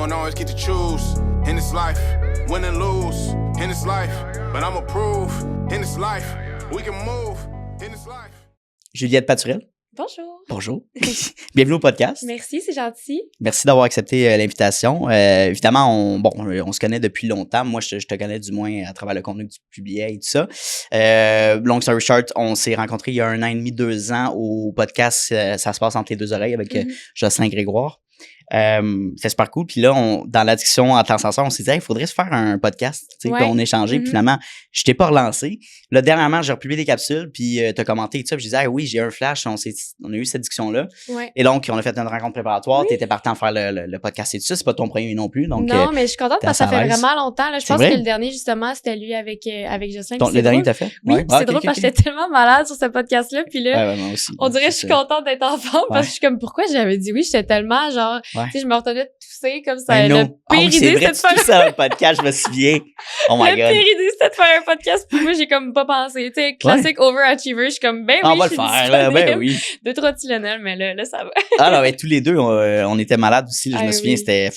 don't always get to choose in this life, win and lose in this life, but I'ma prove in this life, we can move in this life. Juliette Paturel. Bonjour. Bonjour. Bienvenue au podcast. Merci, c'est gentil. Merci d'avoir accepté l'invitation. Évidemment, on se connaît depuis longtemps. Moi, je te connais du moins à travers le contenu que tu publiais et tout ça. Long story short, on s'est rencontrés il y a 1 an et demi, 2 ans au podcast Ça se passe entre les deux oreilles avec Jocelyn Grégoire. C'est super cool. Puis là, dans la discussion en temps sans on s'est dit, il faudrait se faire un podcast. Tu sais, puis on échangeait. Puis finalement, je t'ai pas relancé. Là, dernièrement, j'ai republié des capsules. Puis t'as commenté et tout ça. Puis je disais, oui, j'ai un flash. On a eu cette discussion-là. Ouais. Et donc, on a fait une rencontre préparatoire. Oui. T'étais partant à faire le podcast et tout ça. C'est pas ton premier non plus. Donc, non, mais je suis contente parce que ça fait vraiment longtemps. Là. Je pense que le dernier, justement, c'était lui avec Jocelyn. Le dernier que t'as fait? Oui, c'est drôle parce que j'étais tellement malade sur ce podcast-là. Puis là, moi aussi, on dirait que je suis contente d'être en forme parce que je suis comme, pourquoi j'avais dit oui? J'étais tellement genre, tu sais, je me retenais de tousser comme ça. Le pire idée, c'était de faire ça, un podcast, je me souviens. Oh my God. La pire idée, c'était de faire un podcast. Puis moi, j'ai comme pas pensé. Tu sais, classique overachiever. Je suis comme, oui, on va le faire, là. Ben oui. 2-3 Tylenol, mais là, ça va. Ah, non, mais tous les deux, on était malades aussi. Je me souviens, c'était.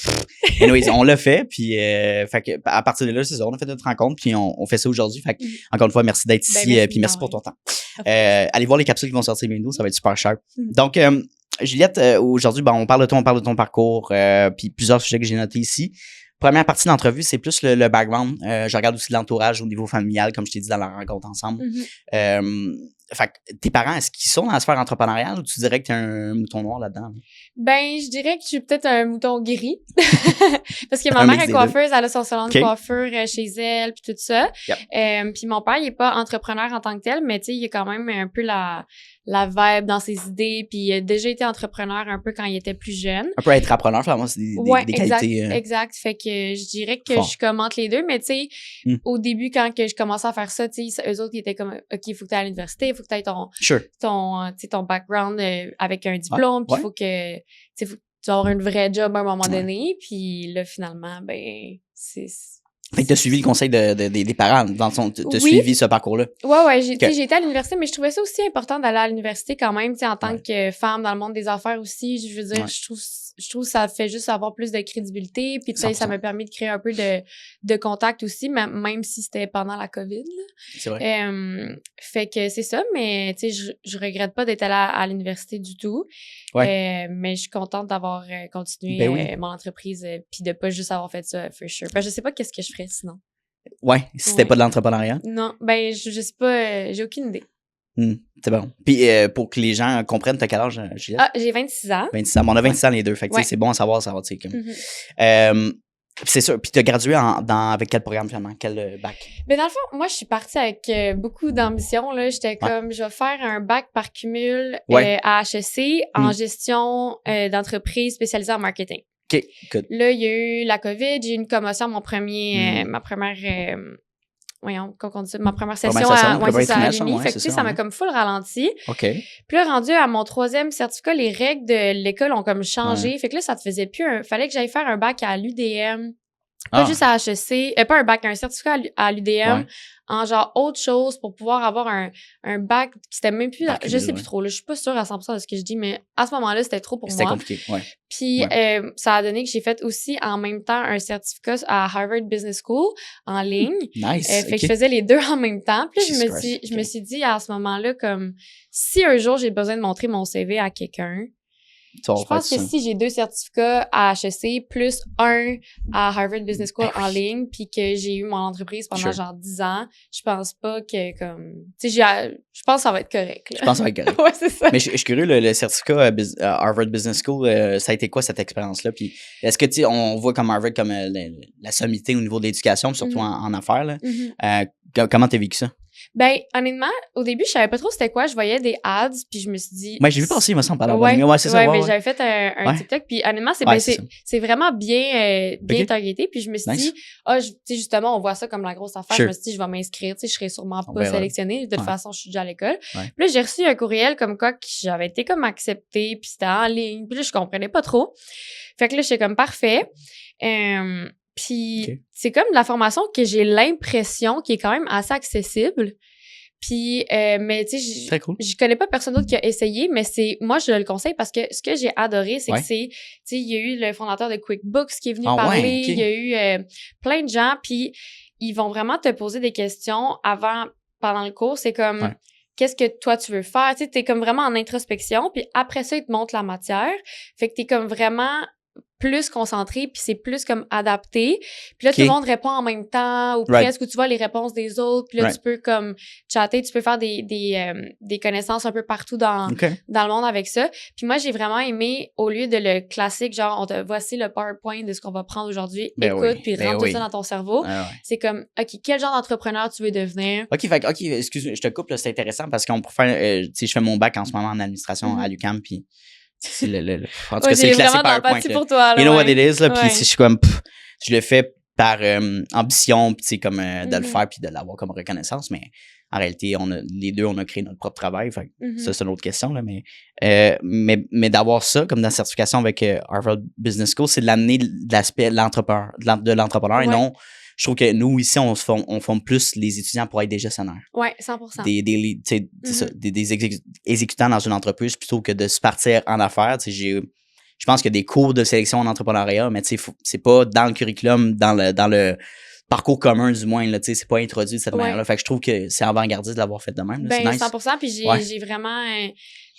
Anyways, on l'a fait. Puis, fait que, à partir de là, c'est ça. On a fait notre rencontre. Puis, on fait ça aujourd'hui. Fait que, encore une fois, merci d'être ici. Puis, merci pour ton temps. Allez voir les capsules qui vont sortir bientôt. Ça va être super sharp. Donc, Juliette, aujourd'hui, on parle de ton parcours, puis plusieurs sujets que j'ai notés ici. Première partie de l'entrevue, c'est plus le background. Je regarde aussi l'entourage au niveau familial, comme je t'ai dit dans la rencontre ensemble. Fait que tes parents, est-ce qu'ils sont dans la sphère entrepreneuriale ou tu dirais que t'es un mouton noir là-dedans? Ben, je dirais que je suis peut-être un mouton gris. Parce que ma mère est coiffeuse, elle a son salon de coiffure chez elle, puis tout ça. Puis mon père, il est pas entrepreneur en tant que tel, mais tu sais, il a quand même un peu la vibe dans ses idées, puis il a déjà été entrepreneur un peu quand il était plus jeune. Un peu être appreneur, finalement, c'est des qualités. Exact. Fait que je dirais que je suis comme entre les deux, mais tu sais, au début, quand que je commençais à faire ça, tu sais, eux autres, ils étaient comme, OK, il faut que tu ailles à l'université, il faut que tu aies ton background avec un diplôme, puis il faut que, tu aies un vrai job à un moment donné, puis là, finalement, ben, c'est... Fait que t'as suivi le conseil des parents, dans le sens, t'as suivi ce parcours-là. Ouais, j'ai été à l'université, mais je trouvais ça aussi important d'aller à l'université quand même, tu sais, en tant que femme dans le monde des affaires aussi. Je veux dire, je trouve que ça fait juste avoir plus de crédibilité, puis tu sais, ça m'a permis de créer un peu de contact aussi, même si c'était pendant la COVID, là. C'est vrai. Fait que c'est ça, mais tu sais, je regrette pas d'être allée à l'université du tout. Mais je suis contente d'avoir continué mon entreprise, puis de pas juste avoir fait ça, for sure. Parce que je sais pas qu'est-ce que je ferais sinon. Ouais, si c'était pas de l'entrepreneuriat. Non, ben je sais pas, j'ai aucune idée. C'est bon. Puis pour que les gens comprennent, t'as quel âge, Juliette? Ah, j'ai 26 ans. 26 ans. Bon, on a 26 ans les deux. Fait que c'est bon à savoir, tu sais. Comme. C'est sûr. Puis t'as gradué avec quel programme finalement? Quel bac? Ben dans le fond, moi je suis partie avec beaucoup d'ambition là. J'étais comme je vais faire un bac par cumul à HEC en gestion d'entreprise spécialisée en marketing. OK, good. Là, il y a eu la COVID, j'ai eu une commotion ma première session à l'Uni. Fait que, tu sais, ça m'a comme full ralenti. OK. Puis là, rendu à mon 3e certificat, les règles de l'école ont comme changé. Fait que là, ça te faisait plus fallait que j'aille faire un bac à l'UDM. Pas juste à HEC. Pas un bac, un certificat à l'UDM. En genre autre chose pour pouvoir avoir un bac qui c'était même plus... Je sais plus trop, là. Je suis pas sûre à 100% de ce que je dis, mais à ce moment-là, c'était trop pour moi. C'était compliqué, Puis ça a donné que j'ai fait aussi en même temps un certificat à Harvard Business School en ligne. Nice. Fait que je faisais les deux en même temps. Puis je me suis dit à ce moment-là comme si un jour j'ai besoin de montrer mon CV à quelqu'un, je pense que si j'ai 2 certificats à HEC plus un à Harvard Business School en ligne puis que j'ai eu mon entreprise pendant genre 10 ans, je pense pas que comme tu sais je pense que ça va être correct. Là. Je pense que ça va être correct. Ouais, c'est ça. Mais je suis curieux le certificat Harvard Business School, ça a été quoi cette expérience là? Puis est-ce que tu sais on voit comme Harvard comme la sommité au niveau de l'éducation, surtout en affaires là. Comment t'as vécu ça? Ben, honnêtement, au début, je savais pas trop c'était quoi. Je voyais des ads, puis je me suis dit... J'ai vu passer, il me semble, par là. C'est ça. Mais j'avais fait un TikTok, puis honnêtement, c'est vraiment bien targeté. Puis je me suis dit, tu sais, justement, on voit ça comme la grosse affaire. Je me suis dit, je vais m'inscrire, tu sais, je serai sûrement pas sélectionnée. De toute façon, je suis déjà à l'école. Puis là, j'ai reçu un courriel comme quoi que j'avais été comme acceptée, puis c'était en ligne. Puis là, je comprenais pas trop. Fait que là, j'étais comme parfait. Puis c'est comme de la formation que j'ai l'impression qui est quand même assez accessible. Puis, mais tu sais, très cool. Je connais pas personne d'autre qui a essayé, mais moi, je le conseille parce que ce que j'ai adoré, c'est que tu sais, il y a eu le fondateur de QuickBooks qui est venu parler, il y a eu plein de gens, puis ils vont vraiment te poser des questions pendant le cours. C'est comme, qu'est-ce que toi, tu veux faire? Tu sais, t'es comme vraiment en introspection, puis après ça, ils te montrent la matière. Fait que t'es comme vraiment plus concentré, puis c'est plus comme adapté. Puis là, tout le monde répond en même temps, ou presque, ou tu vois les réponses des autres, puis là, tu peux comme chatter, tu peux faire des connaissances un peu partout dans le monde avec ça. Puis moi, j'ai vraiment aimé, au lieu de le classique, genre, voici le PowerPoint de ce qu'on va prendre aujourd'hui, écoute, puis rentre tout ça dans ton cerveau. C'est comme, OK, quel genre d'entrepreneur tu veux devenir? OK, excuse-moi, je te coupe, là, c'est intéressant parce qu'on pourrait faire, tu sais, je fais mon bac en ce moment en administration à l'UQAM, puis c'est en tout cas, c'est le classique PowerPoint. Pour toi, là, you know what it is, là, puis je suis comme, je le fais par ambition, puis tu sais, comme de le faire, puis de l'avoir comme reconnaissance, mais en réalité, les deux, on a créé notre propre travail, fait ça, c'est une autre question, là, mais d'avoir ça, comme dans la certification avec Harvard Business School, c'est de l'amener de l'aspect de l'entrepreneur, et non, je trouve que nous, ici, on forme plus les étudiants pour être des gestionnaires. Oui, 100%. Des exécutants dans une entreprise plutôt que de se partir en affaires. Je pense qu'il y a des cours de sélection en entrepreneuriat, mais c'est pas dans le curriculum, dans le parcours commun du moins, là, c'est pas introduit de cette manière-là. Fait que je trouve que c'est avant-gardiste de l'avoir fait de même. Là, ben, nice. 100%, puis j'ai vraiment...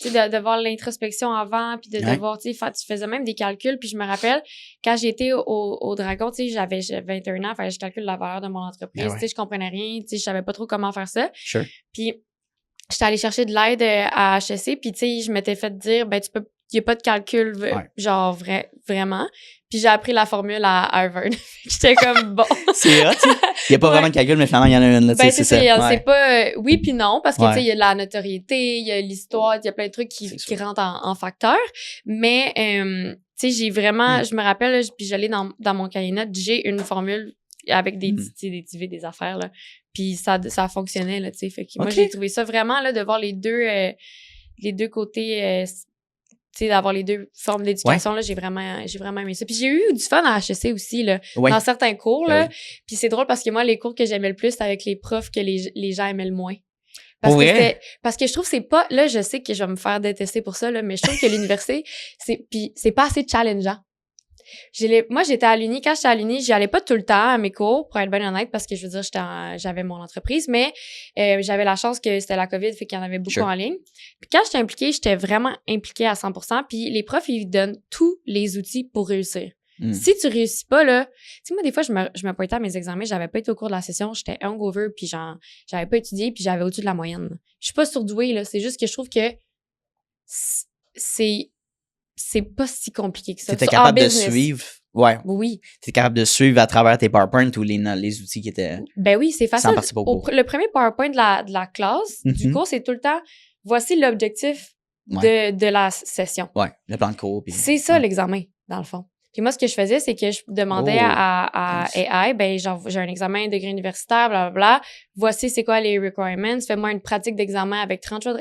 de voir l'introspection avant, puis de voir, tu faisais même des calculs, puis je me rappelle, quand j'étais au Dragon, tu sais, j'avais 21 ans, fallait que je calcule la valeur de mon entreprise, tu sais, je comprenais rien, tu sais, je savais pas trop comment faire ça. Sure. Puis, j'étais allée chercher de l'aide à HEC, puis tu sais, je m'étais fait dire, ben, il y a pas de calcul, genre, vraiment. Puis j'ai appris la formule à Harvard. J'étais comme, bon. C'est hot, il y a pas vraiment de calcul, mais finalement, il y en a une, là, ben, c'est ça. C'est pas, oui puis non, parce que, tu sais, il y a de la notoriété, il y a l'histoire, il y a plein de trucs qui rentrent en facteur. Mais, tu sais, j'ai vraiment, je me rappelle, puis j'allais dans mon cahier notes, j'ai une formule avec des affaires, là. Puis ça fonctionnait, là, tu sais. Fait que moi, j'ai trouvé ça vraiment, là, de voir les deux côtés, tu sais, d'avoir les deux formes d'éducation, là, j'ai vraiment aimé ça. Puis j'ai eu du fun à HEC aussi, là, dans certains cours, là. Puis c'est drôle parce que moi, les cours que j'aimais le plus, c'était avec les profs que les gens aimaient le moins. Parce que je trouve que c'est pas, là, je sais que je vais me faire détester pour ça, là, mais je trouve que l'université, c'est pas assez challengeant. Moi, j'étais à l'Uni. Quand j'étais à l'Uni, j'y allais pas tout le temps à mes cours, pour être bien honnête, parce que je veux dire, j'avais mon entreprise, mais j'avais la chance que c'était la COVID, fait qu'il y en avait beaucoup en ligne. Puis quand j'étais impliquée, j'étais vraiment impliquée à 100%. Puis les profs, ils donnent tous les outils pour réussir. Si tu réussis pas, là, tu sais, moi, des fois, je me pointais à mes examens, j'avais pas été au cours de la session, j'étais hungover, puis j'avais pas étudié, puis j'avais au-dessus de la moyenne. Je suis pas surdouée, là. C'est juste que je trouve que c'est pas si compliqué que ça. T'étais capable de suivre. Ouais. Oui. T'es capable de suivre à travers tes PowerPoint ou les outils qui étaient. Ben oui, c'est facile. Le premier PowerPoint de la classe, du cours, c'est tout le temps, voici l'objectif de la session. Ouais, le plan de cours. C'est ça l'examen, dans le fond. Puis moi, ce que je faisais, c'est que je demandais à AI, ben genre, j'ai un examen de degré universitaire, blablabla. Voici c'est quoi les requirements. Fais-moi une pratique d'examen avec 30 jours.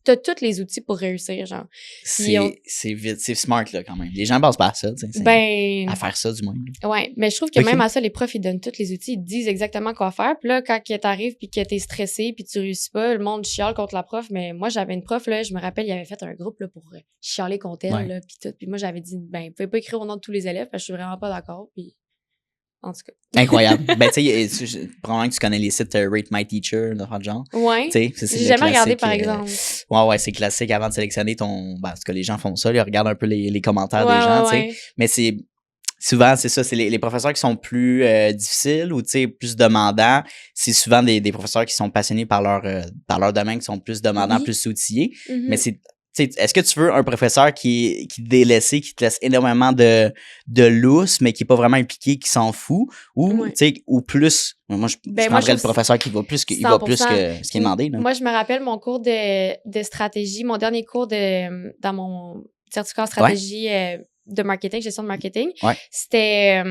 T'as tous les outils pour réussir, genre. C'est smart, là, quand même. Les gens pensent pas à ça, tu sais. Ben... À faire ça, du moins. Ouais, mais je trouve que même à ça, les profs, ils donnent tous les outils, ils te disent exactement quoi faire. Puis là, quand t'arrives puis que t'es stressé puis tu réussis pas, le monde chiale contre la prof. Mais moi, j'avais une prof, là, je me rappelle, il avait fait un groupe, là, pour chialer contre elle, là, puis tout. Puis moi, j'avais dit, ben, vous pouvez pas écrire au nom de tous les élèves parce que je suis vraiment pas d'accord, puis... En tout cas. Incroyable. Ben, tu sais, probablement que tu connais les sites Rate My Teacher, de genre. Ouais. J'ai jamais regardé, par exemple. Ouais, c'est classique avant de sélectionner ton. Ben, en tout cas, les gens font ça, ils regardent un peu les commentaires des gens, tu sais. Mais souvent, c'est ça, c'est les professeurs qui sont plus difficiles ou, tu sais, plus demandants. C'est souvent des professeurs qui sont passionnés par leur domaine, qui sont plus demandants, plus outillés. Mais est-ce que tu veux un professeur qui est délaissé, qui te laisse énormément de lousse, mais qui est pas vraiment impliqué, qui s'en fout, ou ou plus, moi je prendrais le professeur qui va plus que ce qui est demandé. Là. Moi, je me rappelle mon cours de stratégie, mon dernier cours dans mon certificat en stratégie de marketing, gestion de marketing. C'était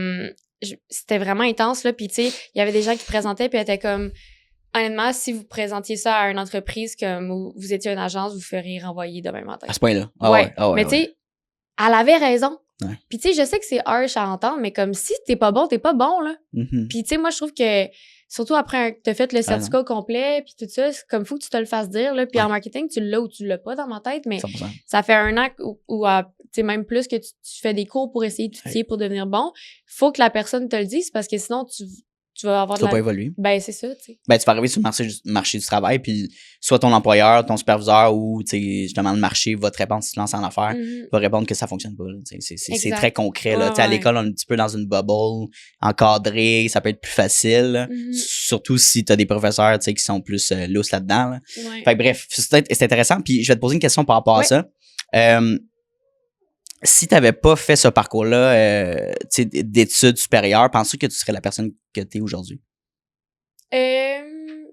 vraiment intense, là, puis tu sais, il y avait des gens qui présentaient, puis étaient comme... Honnêtement, si vous présentiez ça à une entreprise comme vous étiez une agence, vous feriez renvoyer demain matin. À ce point-là. Mais tu sais, elle avait raison. Puis tu sais, je sais que c'est harsh à entendre, mais comme si t'es pas bon, là. Puis tu sais, moi, je trouve que surtout après que t'as fait le certificat complet, puis tout ça, c'est comme faut que tu te le fasses dire, là. Puis en marketing, tu l'as ou tu l'as pas dans ma tête, mais 100%. ça fait 1 an ou tu sais, même plus que tu fais des cours pour essayer de t'outiller pour devenir bon. Faut que la personne te le dise parce que sinon, tu vas avoir tu vas pas évoluer. Ben, c'est ça, tu sais. Ben, tu vas arriver sur le marché du travail, puis soit ton employeur, ton superviseur ou, tu sais, justement, le marché va te répondre si tu te lances en affaires, va répondre que ça fonctionne pas. C'est très concret, là. Tu sais, à l'école, on est un petit peu dans une bubble encadrée, ça peut être plus facile, surtout si tu as des professeurs, tu sais, qui sont plus lousses là-dedans, là. Fait que bref, c'est intéressant, puis je vais te poser une question par rapport à ça. Si tu n'avais pas fait ce parcours-là d'études supérieures, penses-tu que tu serais la personne que tu es aujourd'hui?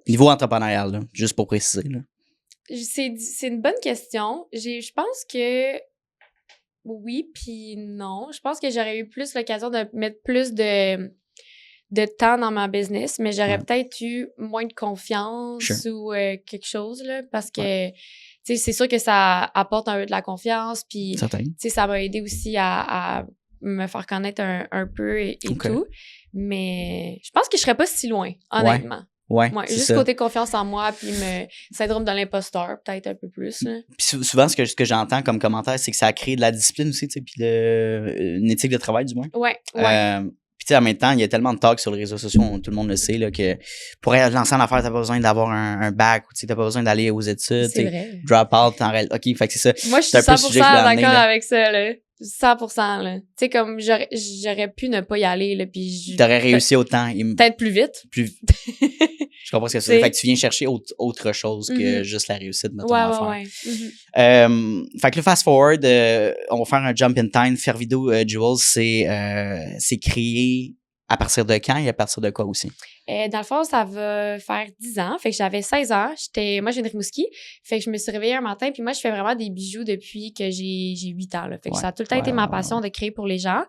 Niveau entrepreneurial, là, juste pour préciser. Là. C'est une bonne question. Je pense que oui, puis non. Je pense que j'aurais eu plus l'occasion de mettre plus de temps dans ma business, mais j'aurais peut-être eu moins de confiance ou quelque chose, là, parce que tu sais, c'est sûr que ça apporte un peu de la confiance, puis tu sais, ça m'a aidé aussi à me faire connaître un peu et tout. Mais je pense que je serais pas si loin, honnêtement. Ouais, juste ça. Côté confiance en moi, puis syndrome de l'imposteur, peut-être un peu plus. Là. Puis souvent, ce que j'entends comme commentaire, c'est que ça a créé de la discipline aussi, tu sais, puis une éthique de travail, du moins. Ouais. Puis tu sais, en même temps, il y a tellement de talks sur les réseaux sociaux, tout le monde le sait, là, que pour être lancé en affaires, t'as pas besoin d'avoir un bac, tu sais, t'as pas besoin d'aller aux études. C'est vrai. Drop out, OK, fait que c'est ça. Moi, je suis 100% d'accord avec ça, là. 100%, là. Tu sais, comme j'aurais pu ne pas y aller, là, puis t'aurais réussi autant. Peut-être plus vite. Je comprends ce que c'est. Fait que tu viens chercher autre chose que juste la réussite de ton affaire. Ouais. Fait que le fast forward, on va faire un jump in time. Fervido Jewels, c'est créé à partir de quand et à partir de quoi aussi? Dans le fond, ça va faire 10 ans. Fait que j'avais 16 ans. Moi, j'ai une Rimouski. Fait que je me suis réveillée un matin. Puis moi, je fais vraiment des bijoux depuis que j'ai 8 ans. Là. Fait que ça a tout le temps été ma passion de créer pour les gens.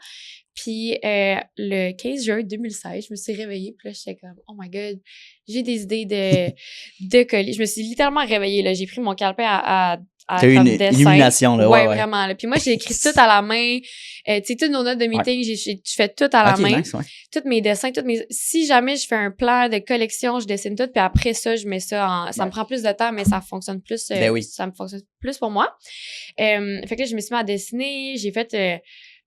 Puis le 15 juin 2016, je me suis réveillée. Puis là, j'étais comme, oh my God, j'ai des idées de colis. Je me suis littéralement réveillée. Là. J'ai pris mon calepin à t'as eu une illumination, là. Ouais, vraiment. Là. Puis moi, j'ai écrit tout à la main. Tu sais, toutes nos notes de meeting, je fais tout à la main. Nice, tous mes dessins, si jamais je fais un plan de collection, je dessine tout, puis après ça, je mets ça ça me prend plus de temps, mais ça fonctionne plus. Ça me fonctionne plus pour moi. Fait que là, je me suis mis à dessiner. J'ai fait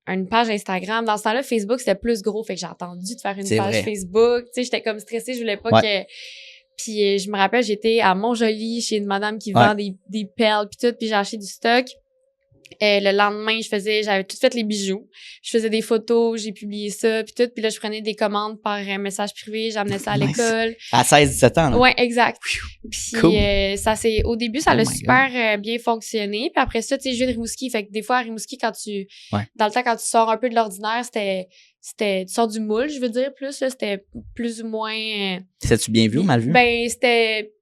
une page Instagram. Dans ce temps-là, Facebook, c'était plus gros. Fait que j'ai attendu de faire une page Facebook. Tu sais, j'étais comme stressée. Je voulais pas que... Puis je me rappelle, j'étais à Montjoly chez une madame qui vend des perles puis tout, puis j'ai acheté du stock. Le lendemain, j'avais tout fait les bijoux. Je faisais des photos, j'ai publié ça puis tout. Puis là, je prenais des commandes par message privé, j'amenais ça à l'école. À 16-17 ans, là. Ouais, exact. Puis au début, ça a super bien fonctionné. Puis après ça, tu sais, je viens de Rimouski. Fait que des fois, à Rimouski, dans le temps, quand tu sors un peu de l'ordinaire, tu sors du moule, je veux dire, plus, là, c'était plus ou moins... C'était-tu bien vu ou mal vu? Ben, c'était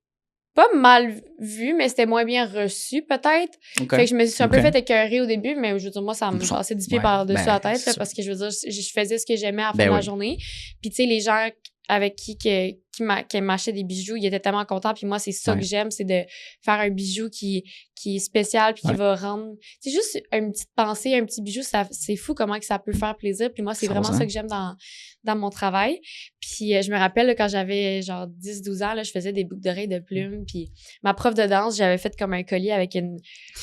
pas mal vu, mais c'était moins bien reçu, peut-être. Fait que je me suis un peu fait écœurer au début, mais je veux dire, moi, ça me passait 10 pieds par-dessus la tête, là, parce que je veux dire, je faisais ce que j'aimais à la fin de la journée. Puis, tu sais, les gens avec qui m'achetaient des bijoux, ils étaient tellement contents. Puis moi, c'est ça que j'aime, c'est de faire un bijou qui est spécial puis qui va rendre... C'est juste une petite pensée, un petit bijou, c'est fou comment que ça peut faire plaisir. Puis moi, c'est vraiment ça que j'aime dans mon travail. Puis je me rappelle, là, quand j'avais genre 10-12 ans, là, je faisais des boucles d'oreilles de plumes. Puis ma prof de danse, j'avais fait comme un collier avec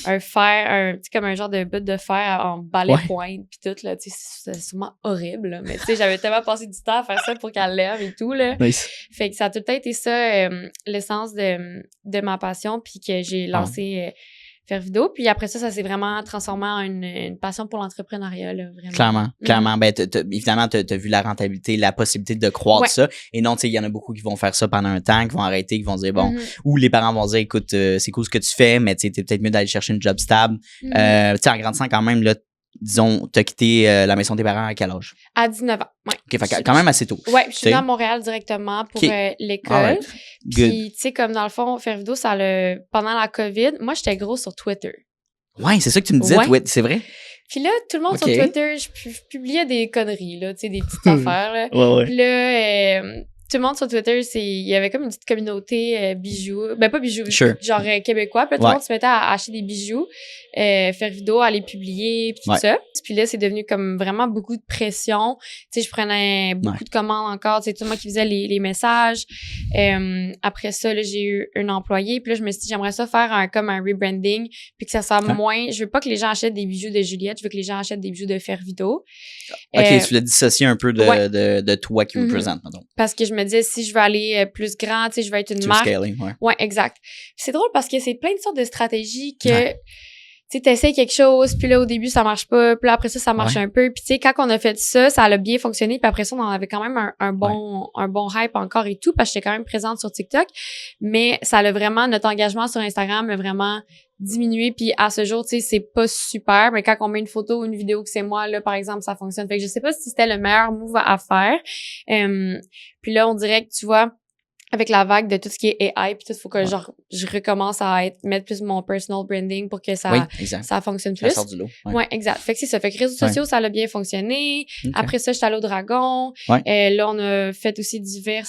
un fer, comme un genre de bout de fer en balai pointe puis tout, là. Tu sais, c'était sûrement horrible, là. Mais tu sais, j'avais tellement passé du temps à faire ça pour qu'elle lève et tout, là. Fait que ça a tout le temps été ça, l'essence de ma passion, puis que j'ai lancé Fervido. Puis après ça s'est vraiment transformé en une passion pour l'entrepreneuriat, là, vraiment. Clairement. Ben, évidemment, t'as vu la rentabilité, la possibilité de croître ça. Et non, tu sais, il y en a beaucoup qui vont faire ça pendant un temps, qui vont arrêter, qui vont dire, bon, ou les parents vont dire, écoute, c'est cool ce que tu fais, mais tu sais, t'es peut-être mieux d'aller chercher une job stable. Tu sais, en grandissant quand même, là, disons, t'as quitté la maison de tes parents à quel âge? À 19 ans, ouais. OK, fait quand même assez tôt. Ouais, je suis venue à Montréal directement pour l'école. Puis, tu sais, comme dans le fond, Fervido, pendant la COVID, moi, j'étais gros sur Twitter. Ouais, c'est ça que tu me disais, c'est vrai? Puis là, tout le monde sur Twitter, je publiais des conneries, là, tu sais, des petites affaires, là. Puis là, tout le monde sur Twitter, il y avait comme une petite communauté bijoux. Ben, pas bijoux, genre québécois. Puis là, tout le monde se mettait à acheter des bijoux, faire vidéo, à les publier, puis tout ça. Puis là, c'est devenu comme vraiment beaucoup de pression. Tu sais, je prenais beaucoup de commandes encore. C'est tout moi qui faisais les messages. Après ça, là, j'ai eu un employé. Puis là, je me suis dit, j'aimerais ça faire comme un rebranding, puis que ça soit moins... Je veux pas que les gens achètent des bijoux de Juliette, je veux que les gens achètent des bijoux de faire vidéo. OK, tu l'as dissocié un peu de toi qui représente, mettons. Parce que je me disais, si je veux aller plus grand, tu sais, je veux être une marque. Scaling, ouais, exact. C'est drôle parce que c'est plein de sortes de stratégies que, tu sais, t'essayes quelque chose, puis là, au début, ça marche pas, puis là, après ça marche un peu. Puis tu sais, quand on a fait ça, ça a bien fonctionné, puis après ça, on en avait quand même un bon hype encore et tout, parce que j'étais quand même présente sur TikTok. Mais ça a vraiment, notre engagement sur Instagram a vraiment diminué, puis à ce jour, tu sais, c'est pas super, mais quand on met une photo ou une vidéo que c'est moi, là, par exemple, ça fonctionne. Fait que je sais pas si c'était le meilleur move à faire. Puis là, on dirait que, tu vois, avec la vague de tout ce qui est AI, puis tout, faut que genre je recommence à mettre plus mon personal branding pour que ça fonctionne plus. Ça sort du lot. Ouais, exact. Fait que c'est ça. Fait que réseaux sociaux, ça a bien fonctionné. Okay. Après ça, j'étais allée au Dragon. Là, on a fait aussi divers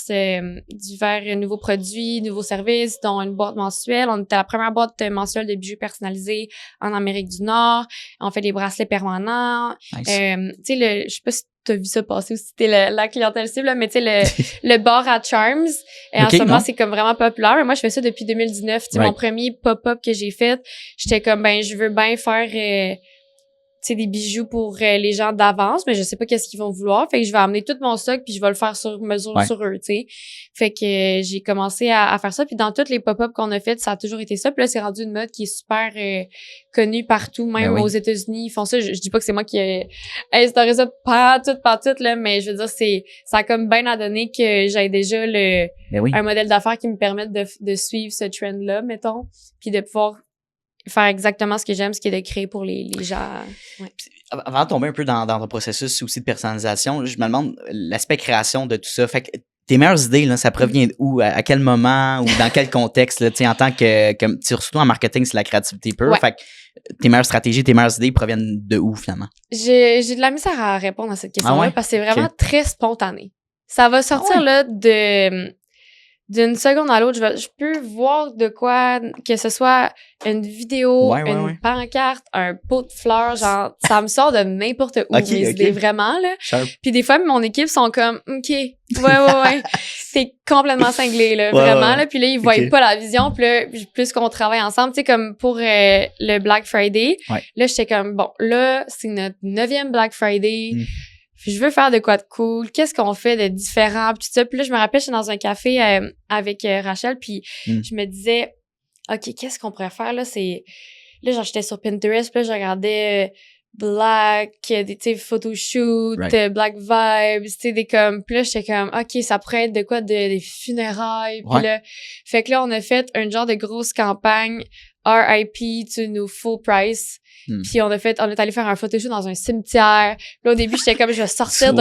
nouveaux produits, nouveaux services, dont une boîte mensuelle. On était la première boîte mensuelle de bijoux personnalisés en Amérique du Nord. On fait des bracelets permanents. Nice. Tu sais, je sais pas si t'as vu ça passer ou si t'es la clientèle cible, là, mais tu sais, le bar à Charms, en ce moment, c'est comme vraiment populaire. Mais moi, je fais ça depuis 2019. Tu sais, mon premier pop-up que j'ai fait, j'étais comme, ben, je veux bien faire, tu sais, des bijoux pour les gens d'avance, mais je sais pas qu'est-ce qu'ils vont vouloir. Fait que je vais amener tout mon stock puis je vais le faire sur mesure sur eux, tu sais. Fait que j'ai commencé à faire ça. Puis dans toutes les pop-up qu'on a faites, ça a toujours été ça. Puis là, c'est rendu une mode qui est super connue partout, même aux États-Unis. Ils font ça. Je dis pas que c'est moi qui ai instauré ça pas tout, là, mais je veux dire, ça a comme bien à donner que j'ai déjà un modèle d'affaires qui me permette de suivre ce trend-là, mettons, puis de pouvoir faire exactement ce que j'aime, ce qui est de créer pour les gens. Ouais. Avant de tomber un peu dans ton processus aussi de personnalisation, je me demande l'aspect création de tout ça. Fait que tes meilleures idées, là, ça provient d'où? À quel moment ou dans quel contexte? Là, en tant que surtout en marketing, c'est la créativité pure. Fait que tes meilleures stratégies, tes meilleures idées proviennent de où finalement? J'ai de la misère à répondre à cette question-là parce que c'est vraiment très spontané. Ça va sortir là d'une seconde à l'autre, je peux voir de quoi, que ce soit une vidéo, une pancarte, un pot de fleurs, genre, ça me sort de n'importe où, mes idées, vraiment, là. Puis des fois, mon équipe sont comme, OK, ouais. C'est complètement cinglé, là, vraiment, là. Puis là, ils voient pas la vision, puis là, plus qu'on travaille ensemble, tu sais, comme pour le Black Friday, là, j'étais comme, bon, là, c'est notre 9e Black Friday. Puis je veux faire de quoi de cool, qu'est-ce qu'on fait de différent, puis tout ça. Puis là, je me rappelle, j'étais dans un café avec Rachel, puis je me disais, OK, qu'est-ce qu'on pourrait faire, là? Là, genre, j'étais sur Pinterest, puis là, je regardais Black, tu sais, photoshoot, Black Vibes, tu sais, puis là, j'étais comme, OK, ça pourrait être de quoi, des funérailles, puis là, fait que là, on a fait un genre de grosse campagne, RIP to nous full price. Puis on est allé faire un photoshoot dans un cimetière. Là, au début, j'étais comme, je vais sortir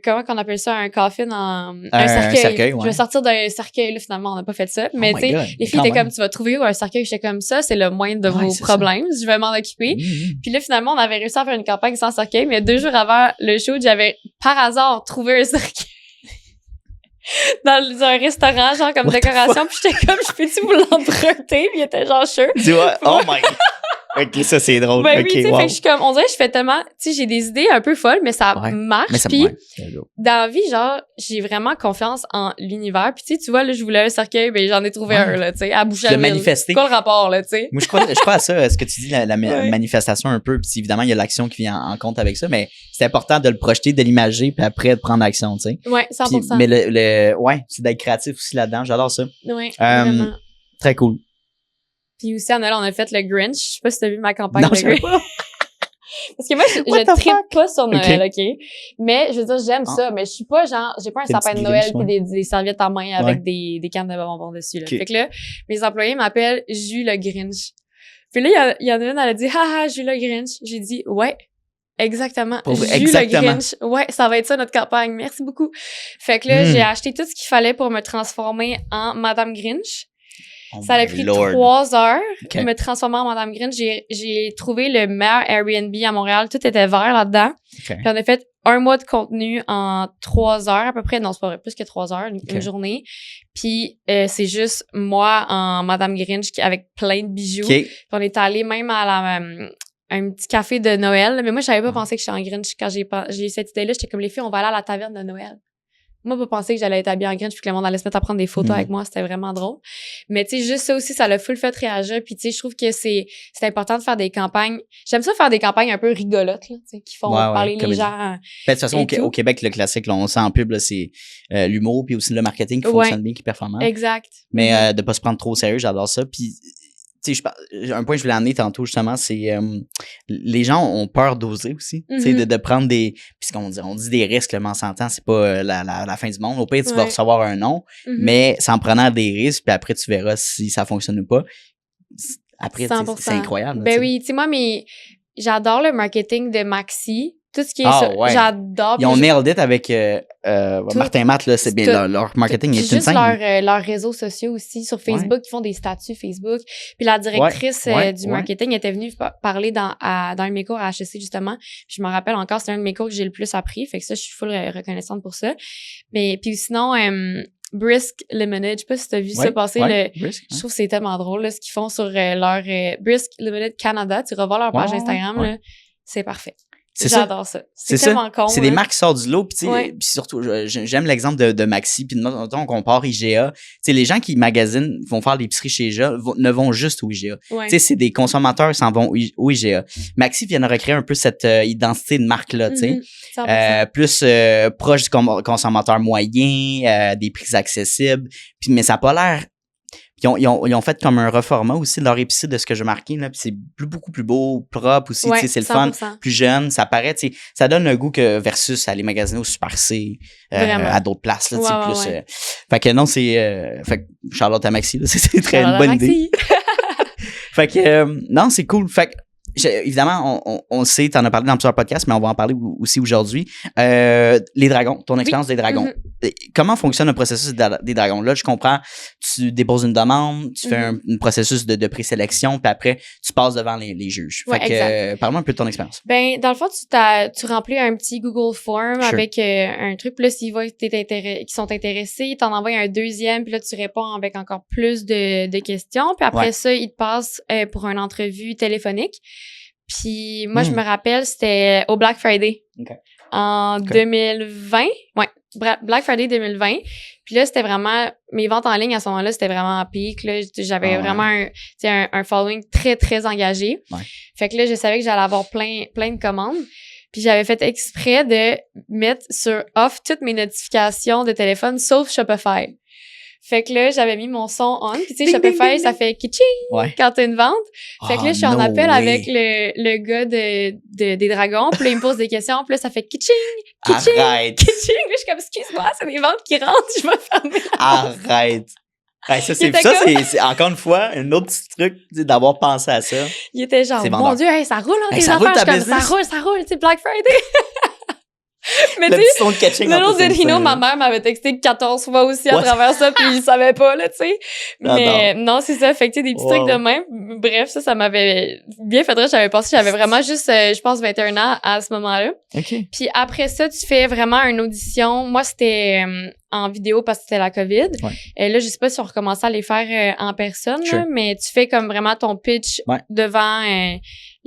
comment qu'on appelle ça, un coffin un cercueil. Je vais sortir d'un cercueil. Là, finalement, on n'a pas fait ça. Mais tu sais, les filles étaient comme, tu vas trouver où un cercueil? J'étais comme, ça, c'est le moindre de vos problèmes. Je vais m'en occuper. Puis là, finalement, on avait réussi à faire une campagne sans cercueil. Mais 2 jours avant le shoot, j'avais par hasard trouvé un cercueil dans un restaurant, genre comme décoration. Puis j'étais comme, je peux-tu vous l'emprunter? Puis il était genre sûr. Tu vois, oh my God. OK, ça, c'est drôle. Ben oui, tu sais, fait que je suis comme, on dirait que je fais tellement, tu sais, j'ai des idées un peu folles, mais ça marche. Puis, dans la vie, genre, j'ai vraiment confiance en l'univers. Puis, tu vois, là, je voulais un cercueil, ben j'en ai trouvé un, là, tu sais, à Boucherville. Le manifester. C'est quoi le rapport, là, tu sais? Moi, je crois à ça, ce que tu dis, la manifestation un peu. Puis, évidemment, il y a l'action qui vient en compte avec ça, mais c'est important de le projeter, de l'imager, puis après, de prendre action, tu sais. Ouais, 100%. Puis, mais c'est d'être créatif aussi là-dedans. J'adore ça. Ouais, vraiment. Très cool. Puis aussi, en Noël, on a fait le Grinch. Je sais pas si t'as vu ma campagne de Grinch. Parce que moi, je trippe pas sur Noël, OK? Mais, je veux dire, j'aime ça. Mais je suis pas genre, j'ai pas un sapin de Noël pis des serviettes en main avec des cannes de bonbons dessus, là. Fait que là, mes employés m'appellent Jus le Grinch. Puis là, il y en a une, elle a dit, haha, Jus le Grinch. J'ai dit, ouais. Exactement. Jus le Grinch. Ouais, ça va être ça notre campagne. Merci beaucoup. Fait que là, j'ai acheté tout ce qu'il fallait pour me transformer en Madame Grinch. Ça a pris 3 heures de me transformer en Madame Grinch. J'ai trouvé le meilleur Airbnb à Montréal. Tout était vert là-dedans. Puis on a fait 1 mois de contenu en 3 heures à peu près. Non, c'est pas vrai, plus que 3 heures, une journée. Puis c'est juste moi en Madame Grinch avec plein de bijoux. Puis on est allé même à un petit café de Noël. Mais moi, je savais pas pensé que j'étais en Grinch. Quand j'ai eu cette idée-là, j'étais comme les filles, on va aller à la taverne de Noël. Moi, pas penser que j'allais être habillée en Grinch puis que le monde allait se mettre à prendre des photos avec moi. C'était vraiment drôle. Mais tu sais, juste ça aussi, ça l'a full fait réagir. Puis tu sais, je trouve que c'est important de faire des campagnes. J'aime ça faire des campagnes un peu rigolotes, là, tu sais, qui font parler les gens. De toute façon, au Québec, le classique, là, on sent en pub, là, c'est l'humour puis aussi le marketing qui fonctionne bien, qui est performant. Exact. Mais de pas se prendre trop au sérieux, j'adore ça. Puis un point que je voulais amener tantôt, justement, c'est les gens ont peur d'oser aussi, de prendre des... Puis on dit des risques, mais on s'entend, c'est pas la fin du monde. Au pire, tu vas recevoir un non, mais c'est en prenant des risques, puis après, tu verras si ça fonctionne ou pas. Après, c'est incroyable. Ben oui, tu sais, moi, j'adore le marketing de Maxi. Tout ce qui est j'adore. Ils ont nailed it avec Martin Matt, là, c'est bien, leur marketing est juste leurs réseaux sociaux aussi, sur Facebook, ils font des statuts Facebook. Puis la directrice du marketing était venue parler dans un de mes cours à HEC, justement. Puis je me rappelle encore, c'est un de mes cours que j'ai le plus appris. Fait que ça, je suis full reconnaissante pour ça. Mais puis sinon, Brisk Lemonade, je sais pas si tu as vu ça passer. Je trouve que c'est tellement drôle là, ce qu'ils font sur leur Brisk Lemonade Canada. Tu revois leur page Instagram, là, c'est parfait. J'adore ça. C'est tellement con. C'est des marques qui sortent du lot. Puis surtout, j'aime l'exemple de Maxi. Puis mettons, on compare IGA. T'sais, les gens qui magasinent, vont faire l'épicerie chez IGA, ne vont juste au IGA. C'est des consommateurs qui s'en vont au IGA. Maxi vient de recréer un peu cette identité de marque-là. Plus proche du consommateur moyen, des prix accessibles. Puis, mais ça n'a pas l'air... Ils ont fait comme un reformat aussi de leur épicerie de ce que j'ai marqué, là. Puis c'est beaucoup plus beau, propre aussi, c'est le 100%. Fun, plus jeune, ça paraît, ça donne un goût que versus aller magasiner au Super C, à d'autres places, là, plus. Fait que non, fait que Charlotte à Maxi, là, c'est très une bonne idée. Fait que non, c'est cool. Fait que évidemment, on le sait, t'en as parlé dans plusieurs podcasts, mais on va en parler aussi aujourd'hui. Les dragons, ton expérience des dragons. Comment fonctionne le processus des dragons? Là, je comprends, tu déposes une demande, tu fais un processus de présélection, puis après, tu passes devant les juges. Fait que, parle-moi un peu de ton expérience. Ben, dans le fond, tu remplis un petit Google Form avec un truc, puis là, s'ils voient qui sont intéressés, ils t'en envoient un deuxième, puis là, tu réponds avec encore plus de questions, puis après ça, ils te passent pour une entrevue téléphonique. Puis moi, je me rappelle, c'était au Black Friday. En 2020. Ouais, Black Friday 2020. Puis là, c'était vraiment... Mes ventes en ligne, à ce moment-là, c'était vraiment en pic. Là. J'avais vraiment un following très, très engagé. Fait que là, je savais que j'allais avoir plein de commandes. Puis j'avais fait exprès de mettre sur off toutes mes notifications de téléphone, sauf Shopify. Fait que là, j'avais mis mon son on. Puis tu sais, Shopify, ça fait kitching quand t'as une vente. Fait que là, je suis en appel avec le gars des dragons. Puis là, il me pose des questions. Puis là, ça fait kitching, kitching, kitching. Là, je suis comme, excuse-moi, c'est des ventes qui rentrent. Je vais fermer. Arrête. C'est encore une fois un autre petit truc d'avoir pensé à ça. Il était genre, mon Dieu, ça roule tes affaires. Je suis comme, ça roule, tu sais, Black Friday. Mais tu sais, ma mère m'avait texté 14 fois aussi à travers ça, puis il savait pas, là, tu sais. Mais non, c'est ça. Fait que tu sais, des petits trucs de même. Bref, ça m'avait bien fait rire. J'avais pensé, j'avais vraiment juste, je pense, 21 ans à ce moment-là. Puis après ça, tu fais vraiment une audition. Moi, c'était en vidéo parce que c'était la COVID. Et là, je sais pas si on recommençait à les faire en personne, là, mais tu fais comme vraiment ton pitch devant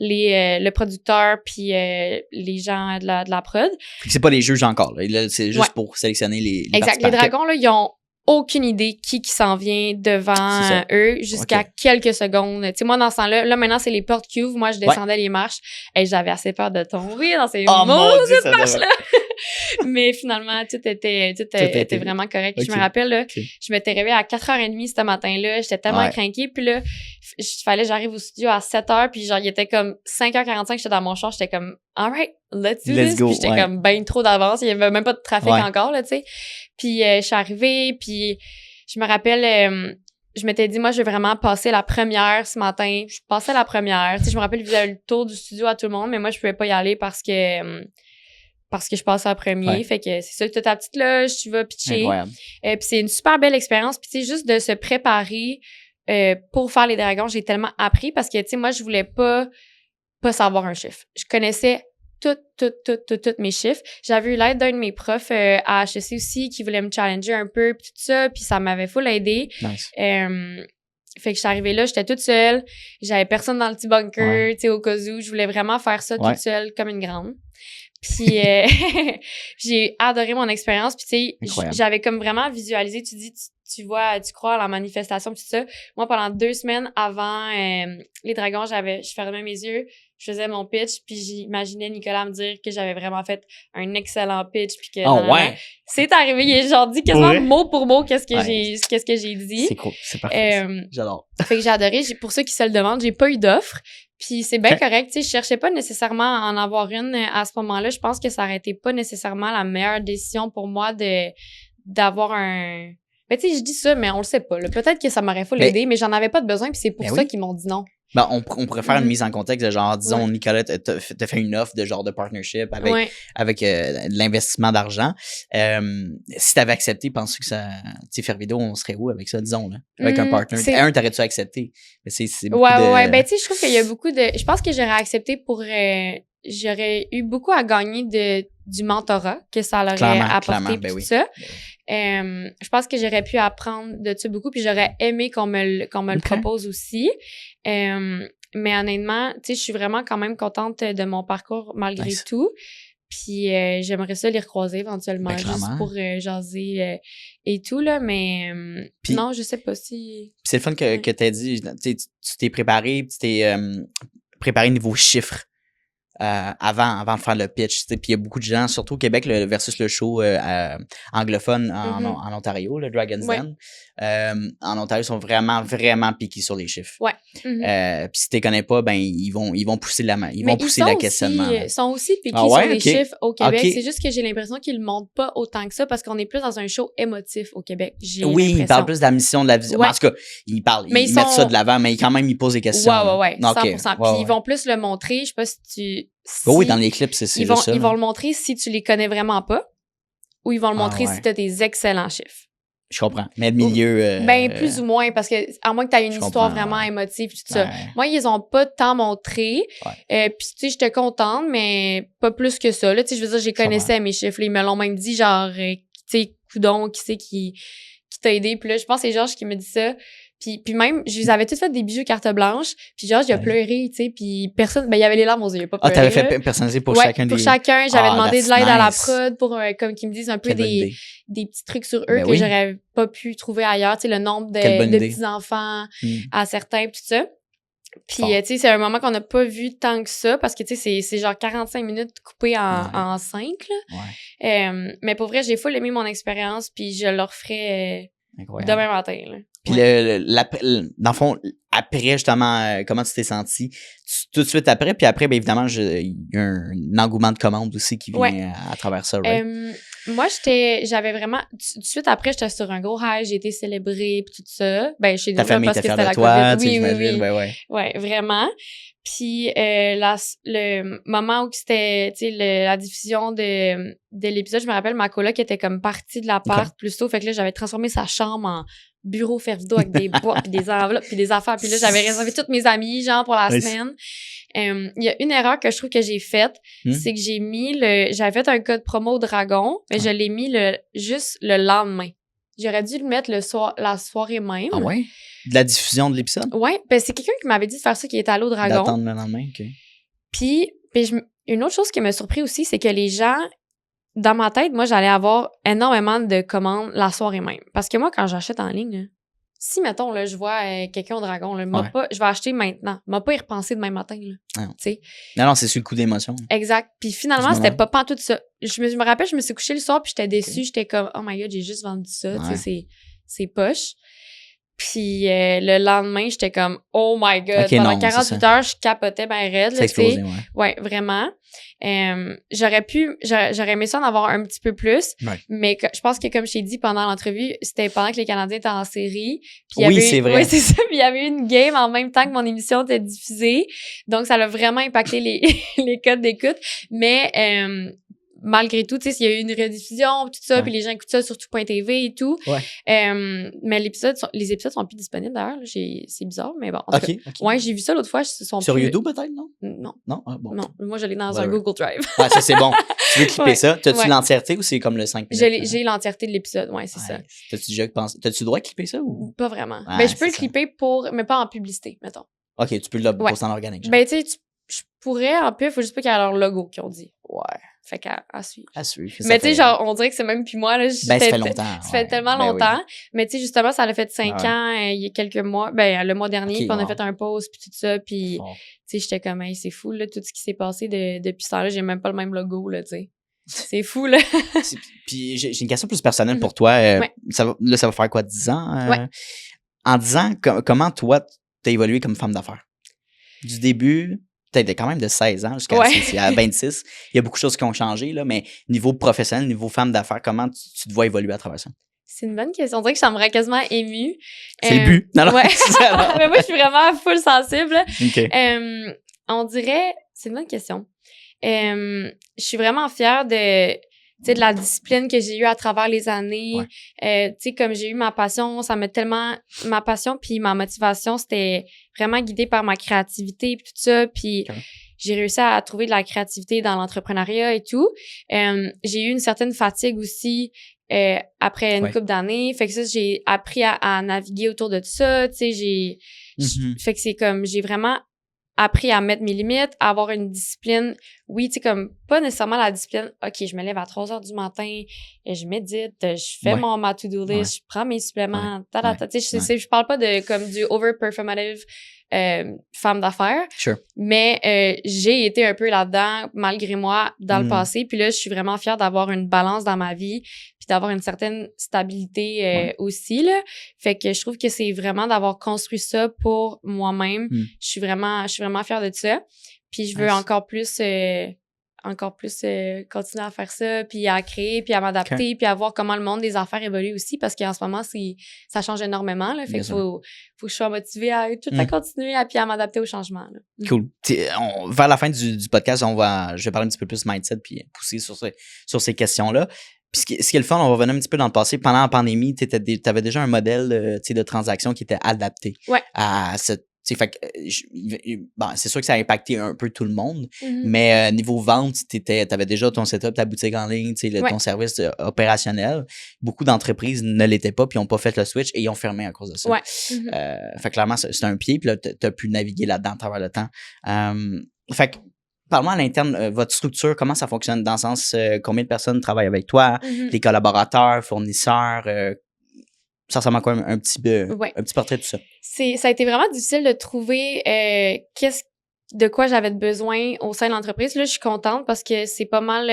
le producteur puis les gens de la prod. C'est pas les juges encore, là. C'est juste pour sélectionner les exact. Les dragons, là, ils ont aucune idée qui s'en vient devant eux jusqu'à quelques secondes. Tu sais, moi, dans ce temps-là, maintenant, c'est les portes cuves. Moi, je descendais les marches et j'avais assez peur de tomber dans ces maudites marches-là. Mais finalement, tout était vraiment correct. Je me rappelle, là, je m'étais réveillée à 4h30 ce matin-là. J'étais tellement craquée. Puis là, fallait que j'arrive au studio à 7h. Puis genre, il était comme 5h45, j'étais dans mon char. J'étais comme, all right, let's do this. Puis j'étais comme ben trop d'avance. Il y avait même pas de trafic encore, là, tu sais. Puis je suis arrivée. Puis je me rappelle... je m'étais dit, moi, je vais vraiment passer la première ce matin. Je passais la première. Tu sais, je me rappelle, il faisait le tour du studio à tout le monde, mais moi, je pouvais pas y aller parce que je passais en premier. Fait que c'est ça, tu as ta petite loge, tu vas pitcher. Puis c'est une super belle expérience. Puis tu sais, juste de se préparer pour faire les dragons, j'ai tellement appris parce que, tu sais, moi, je voulais pas savoir un chiffre. Je connaissais toutes mes chiffres. J'avais eu l'aide d'un de mes profs à HEC aussi qui voulait me challenger un peu, puis tout ça, puis ça m'avait full aidé. Nice. Fait que je suis arrivée là, j'étais toute seule. J'avais personne dans le petit bunker, tu sais, au cas où. Je voulais vraiment faire ça toute seule, comme une grande. Puis j'ai adoré mon expérience. Puis tu sais, j'avais comme vraiment visualisé. Tu dis, tu vois, tu crois à la manifestation, puis tout ça. Moi, pendant 2 semaines avant les dragons, je fermais mes yeux, je faisais mon pitch, puis j'imaginais Nicolas me dire que j'avais vraiment fait un excellent pitch, puis que c'est arrivé, il est genre dit quasiment mot pour mot qu'est-ce que j'ai dit. C'est cool, c'est parfait. J'adore. Fait que j'ai adoré. Pour ceux qui se le demandent, j'ai pas eu d'offre. Puis c'est bien correct, tu sais, je cherchais pas nécessairement à en avoir une à ce moment-là. Je pense que ça aurait été pas nécessairement la meilleure décision pour moi d'avoir un... Ben, tu sais, je dis ça, mais on le sait pas. Peut-être que ça m'aurait fallu l'aider, mais j'en avais pas de besoin, puis c'est pour ça qu'ils m'ont dit non. Ben, on pourrait faire une mise en contexte de genre, disons, Nicolas t'a fait une offre de genre de partnership avec de l'investissement d'argent. Si t'avais accepté, penses-tu que ça... Tu sais, faire vidéo, on serait où avec ça, disons, là? Avec un partner. T'aurais-tu accepté? Mais c'est beaucoup de... Ben, tu sais, je trouve qu'il y a beaucoup de... Je pense que j'aurais accepté pour... J'aurais eu beaucoup à gagner du mentorat que ça leur aurait apporté, tout ça. Je pense que j'aurais pu apprendre de ça beaucoup, puis j'aurais aimé qu'on me le propose aussi. Mais honnêtement, tu sais, je suis vraiment quand même contente de mon parcours malgré tout. Puis j'aimerais ça les recroiser éventuellement, juste pour jaser et tout, là. Mais non, je sais pas si... Puis c'est le fun que t'as dit, tu t'es préparé, tu t'es préparé niveau chiffres. Avant de faire le pitch, puis il y a beaucoup de gens, surtout au Québec versus le show anglophone en Ontario, le Dragon's Den. En Ontario, ils sont vraiment, vraiment piqués sur les chiffres. Ouais. Puis si tu les connais pas, ben ils vont pousser la questionnement. Ils sont aussi piqués sur les chiffres au Québec. C'est juste que j'ai l'impression qu'ils le montrent pas autant que ça parce qu'on est plus dans un show émotif au Québec. Oui, ils parlent plus de la mission, de la vision. En tout cas, ils mettent ça de l'avant, mais quand même, ils posent des questions. Ouais, 100%. Puis ils vont plus le montrer. Je sais pas si tu... oui, dans les clips, c'est ça. Ils vont le montrer si tu les connais vraiment pas ou ils vont le montrer si tu as des excellents chiffres. Je comprends. Mais le milieu... Ben, plus ou moins, parce que à moins que tu aies une histoire vraiment émotive, tout ça. Moi, ils ont pas tant montré. Puis, tu sais, j'étais contente, mais pas plus que ça. Là, tu sais, je veux dire, j'ai connaissais mes chiffres. Là, ils me l'ont même dit, genre, tu sais, coudon, qui c'est qui t'a aidé. Puis là, je pense que c'est Georges qui me dit ça. Puis même, je les avais toutes fait des bijoux carte blanche. Puis Georges, il a pleuré, tu sais. Puis personne, ben il y avait les larmes aux yeux, il a pas pleuré. T'avais fait personnaliser pour chacun des... pour chacun. J'avais demandé de l'aide à la prod pour, comme qu'ils me disent un peu des petits trucs sur eux que j'aurais pas pu trouver ailleurs. Tu sais, le nombre de petits-enfants à certains, tout ça. Puis, tu sais, c'est un moment qu'on n'a pas vu tant que ça parce que, tu sais, c'est genre 45 minutes coupées en 5, là. Mais pour vrai, j'ai full aimé mon expérience puis je le referais demain matin, là. Puis dans le fond, après, justement, comment tu t'es senti? Tout de suite après, puis après, bien évidemment, il y a un engouement de commandes aussi qui vient à travers ça, right? Moi, j'avais vraiment... Tout de suite après, j'étais sur un gros high, j'ai été célébrée, puis tout ça. Ben, chez nous, parce que c'était la COVID. Oui. Ouais, vraiment. Puis le moment où c'était, tu sais, la diffusion de l'épisode, je me rappelle, ma coloc était comme partie de l'appart plus tôt. Fait que là, j'avais transformé sa chambre en bureau faire vidéo avec des boîtes puis des enveloppes puis des affaires. Puis là, j'avais réservé toutes mes amies, genre, pour la semaine. Il y a une erreur que je trouve que j'ai faite, c'est que j'avais fait un code promo Dragon, mais je l'ai mis juste le lendemain. J'aurais dû le mettre la soirée même. Ah ouais? De la diffusion de l'épisode? Ouais, ben c'est quelqu'un qui m'avait dit de faire ça, qui était allé au Dragon. D'attendre le lendemain, OK. Puis une autre chose qui m'a surpris aussi, c'est que les gens, dans ma tête, moi, j'allais avoir énormément de commandes la soirée même. Parce que moi, quand j'achète en ligne, là, si, mettons, là, je vois quelqu'un au Dragon, là, je vais acheter maintenant. M'a pas y repenser demain matin, là. Non, c'est sur le coup d'émotion. Exact. Puis finalement, c'était pas tout ça. Je me rappelle, je me suis couchée le soir, puis j'étais déçue. J'étais comme, oh my God, j'ai juste vendu ça. Tu sais, c'est poche. Puis le lendemain, j'étais comme, oh my God. Pendant 48 heures, je capotais ben raide. Ça explosé, ouais, vraiment. J'aurais aimé ça en avoir un petit peu plus. Mais je pense que, comme je t'ai dit pendant l'entrevue, c'était pendant que les Canadiens étaient en série. Puis c'est vrai. Oui, c'est ça. Puis il y avait eu une game en même temps que mon émission était diffusée. Donc, ça a vraiment impacté les codes d'écoute. Mais malgré tout, tu sais, il y a eu une rediffusion, tout ça, puis les gens écoutent ça sur tout.tv et tout. Mais les épisodes sont plus disponibles d'ailleurs. C'est bizarre, mais bon. En tout cas, ouais, j'ai vu ça l'autre fois. Sur YouTube peut-être, non? Non. Non? Ah, bon. Non, moi, je l'ai dans un Google Drive. Ah, ça, c'est bon. Tu veux clipper ça? T'as-tu l'entièreté ou c'est comme le 5 minutes? J'ai l'entièreté de l'épisode, ouais, c'est ça. T'as-tu déjà pensé? T'as-tu le droit de clipper ça ou? Pas vraiment. Ben, je peux le clipper mais pas en publicité, mettons. OK, tu peux le poster en organique. Genre. Ben, tu sais, je pourrais, en plus, il faut juste pas qu'il y ait leur logo qu'ils ont dit. Ouais. Fait qu'à suivre. À suivre. Mais tu sais, genre, on dirait que c'est même puis moi, là. Ben, ça fait longtemps. Ça fait tellement longtemps. Mais tu sais, justement, ça a fait 5 ans, il y a quelques mois. Ben, le mois dernier, puis on a fait un pause, puis tout ça. Puis, tu sais, j'étais comme, hey, c'est fou, là, tout ce qui s'est passé depuis ce temps-là. J'ai même pas le même logo, là, tu sais. C'est fou, là. Puis, j'ai une question plus personnelle pour toi. Ça va faire quoi, 10 ans? En 10 ans, comment toi, t'as évolué comme femme d'affaires? Du début, peut-être quand même de 16 ans jusqu'à 26. Il y a beaucoup de choses qui ont changé, là, mais niveau professionnel, niveau femme d'affaires, comment tu te vois évoluer à travers ça? C'est une bonne question. On dirait que ça me rend quasiment émue. C'est le but. Non, ouais. Mais moi, je suis vraiment full sensible. Okay. On dirait... C'est une bonne question. Je suis vraiment fière de la discipline que j'ai eue à travers les années. Tu sais, comme j'ai eu ma passion, ça m'a tellement... Ma passion puis ma motivation, c'était vraiment guidé par ma créativité puis tout ça. Puis j'ai réussi à trouver de la créativité dans l'entrepreneuriat et tout. J'ai eu une certaine fatigue aussi après une couple d'années. Fait que ça, j'ai appris à naviguer autour de tout ça. Tu sais, fait que c'est comme... J'ai vraiment appris à mettre mes limites, à avoir une discipline. Oui, tu sais, comme pas nécessairement la discipline. OK, je me lève à 3h du matin, et je médite, je fais ma to-do list, je prends mes suppléments, tu sais, je parle pas de comme du over-performative femme d'affaires. Sure. Mais j'ai été un peu là-dedans, malgré moi, dans le passé. Puis là, je suis vraiment fière d'avoir une balance dans ma vie, puis d'avoir une certaine stabilité aussi, là. Fait que je trouve que c'est vraiment d'avoir construit ça pour moi-même. Je suis vraiment fière de ça. Puis je veux encore plus continuer à faire ça, puis à créer, puis à m'adapter, puis à voir comment le monde des affaires évolue aussi, parce qu'en ce moment, ça change énormément, là. Fait qu'il faut que je sois motivée à continuer puis à m'adapter au changement, là. Cool. Vers la fin du podcast, je vais parler un petit peu plus mindset, puis pousser sur ces questions-là. Puis ce qui est le fun, on va revenir un petit peu dans le passé. Pendant la pandémie, t'avais déjà un modèle de transaction qui était adapté à cette. Fait que, c'est sûr que ça a impacté un peu tout le monde, mais niveau vente, t'avais déjà ton setup, ta boutique en ligne, ton service opérationnel. Beaucoup d'entreprises ne l'étaient pas, puis n'ont pas fait le switch et ils ont fermé à cause de ça. Fait que clairement, c'est un pied, puis là, t'as pu naviguer là-dedans à travers le temps. Fait que, parle-moi à l'interne, votre structure, comment ça fonctionne dans le sens, combien de personnes travaillent avec toi, les collaborateurs, fournisseurs, ça ressemble à quoi un petit portrait de tout ça? Ça a été vraiment difficile de trouver de quoi j'avais besoin au sein de l'entreprise. Là, je suis contente parce que c'est pas mal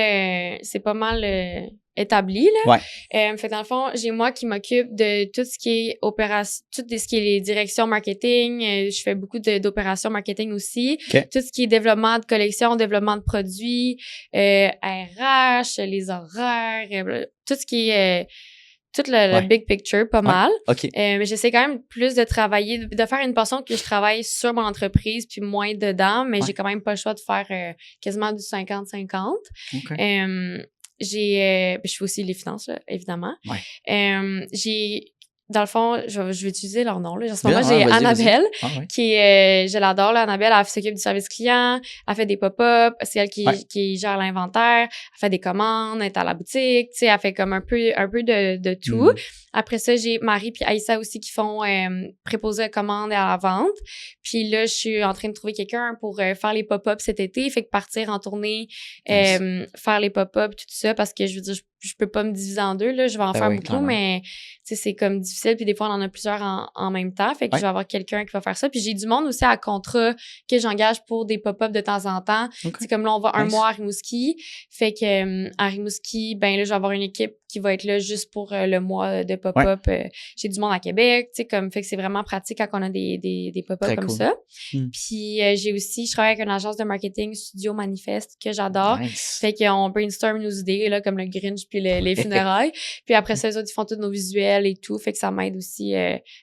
établi, là. Fait que dans le fond, j'ai moi qui m'occupe de tout ce qui est tout ce qui est les directions marketing. Je fais beaucoup d'opérations marketing aussi. Tout ce qui est développement de collection, développement de produits, RH, les horaires, tout ce qui est... tout le big picture, pas mal. Mais j'essaie quand même plus de travailler, de faire une portion que je travaille sur mon entreprise puis moins dedans, mais j'ai quand même pas le choix de faire quasiment du 50-50. Je fais aussi les finances, là, évidemment. Dans le fond, je vais utiliser leur nom, là. En ce moment, j'ai Annabelle, qui est, je l'adore, là. Annabelle, elle s'occupe du service client, elle fait des pop-up, c'est elle qui gère l'inventaire, elle fait des commandes, elle est à la boutique, tu sais, elle fait comme un peu de tout. Après ça, j'ai Marie puis Aïssa aussi qui font préposer à commande et à la vente. Puis là, je suis en train de trouver quelqu'un pour faire les pop-up cet été, fait que partir en tournée, faire les pop-up, tout ça, parce que je veux dire, je peux pas me diviser en deux, là, je vais en faire beaucoup, clairement. Mais tu sais, c'est comme difficile, puis des fois, on en a plusieurs en même temps, fait que je vais avoir quelqu'un qui va faire ça. Puis j'ai du monde aussi à contrat que j'engage pour des pop-up de temps en temps. C'est comme là, on va un mois à Rimouski, fait que à Rimouski, ben là, je vais avoir une équipe qui va être là juste pour le mois de pop-up. J'ai du monde à Québec, tu sais, comme, fait que c'est vraiment pratique quand on a des pop-up très comme ça. Puis je travaille avec une agence de marketing, Studio Manifeste, que j'adore. Fait qu'on brainstorm nos idées, là, comme le Grinch puis les funérailles. Puis après ça, les autres, ils font tous nos visuels et tout. Fait que ça m'aide aussi.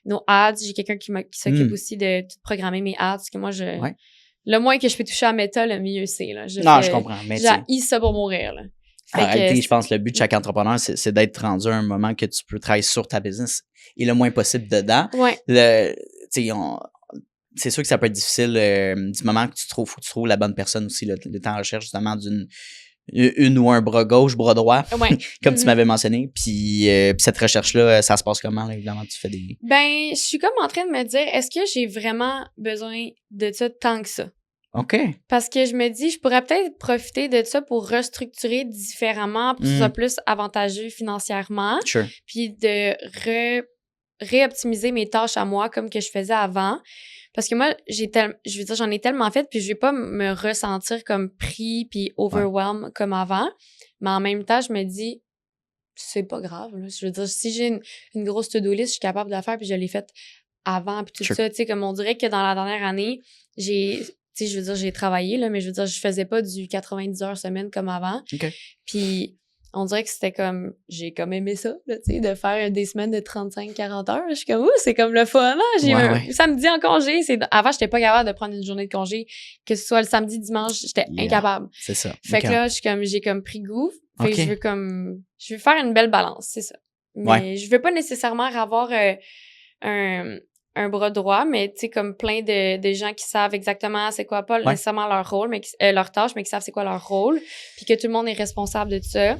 Nos ads, j'ai quelqu'un qui s'occupe aussi de tout programmer mes ads, parce que moi, le moins que je peux toucher à Meta, le mieux c'est, là. Je comprends. J'ai ça pour mourir, là. En réalité, je pense que le but de chaque entrepreneur, c'est d'être rendu à un moment que tu peux travailler sur ta business et le moins possible dedans. Ouais. C'est sûr que ça peut être difficile du moment que tu trouves la bonne personne aussi. Le temps en recherche justement une ou un bras gauche, bras droit, comme tu m'avais mentionné. Puis cette recherche-là, ça se passe comment, là, évidemment, tu fais des... Ben, je suis comme en train de me dire, est-ce que j'ai vraiment besoin de ça tant que ça? OK. Parce que je me dis, je pourrais peut-être profiter de ça pour restructurer différemment, pour que ce soit plus avantageux financièrement. Sure. Puis de réoptimiser mes tâches à moi comme que je faisais avant. Parce que moi, je veux dire, j'en ai tellement fait, puis je vais pas me ressentir comme pris puis overwhelmed comme avant. Mais en même temps, je me dis, c'est pas grave, là. Je veux dire, si j'ai une grosse to-do list, je suis capable de la faire, puis je l'ai faite avant, puis tout ça. Tu sais, comme on dirait que dans la dernière année, tu sais, je veux dire, j'ai travaillé, là, mais je veux dire, je faisais pas du 90 heures semaine comme avant. OK. Puis, on dirait que c'était comme, j'ai comme aimé ça, là, tu sais, de faire des semaines de 35-40 heures. Je suis comme, c'est comme le fun, hein? J'ai un samedi en congé. Avant, j'étais pas capable de prendre une journée de congé. Que ce soit le samedi, dimanche, j'étais incapable. C'est ça. Fait que là, j'ai comme pris goût. Fait que je veux faire une belle balance, c'est ça. Mais je veux pas nécessairement avoir un bras droit, mais tu sais, comme plein de gens qui savent exactement c'est quoi, pas nécessairement leur rôle, mais leur tâche, mais qui savent c'est quoi leur rôle, puis que tout le monde est responsable de ça,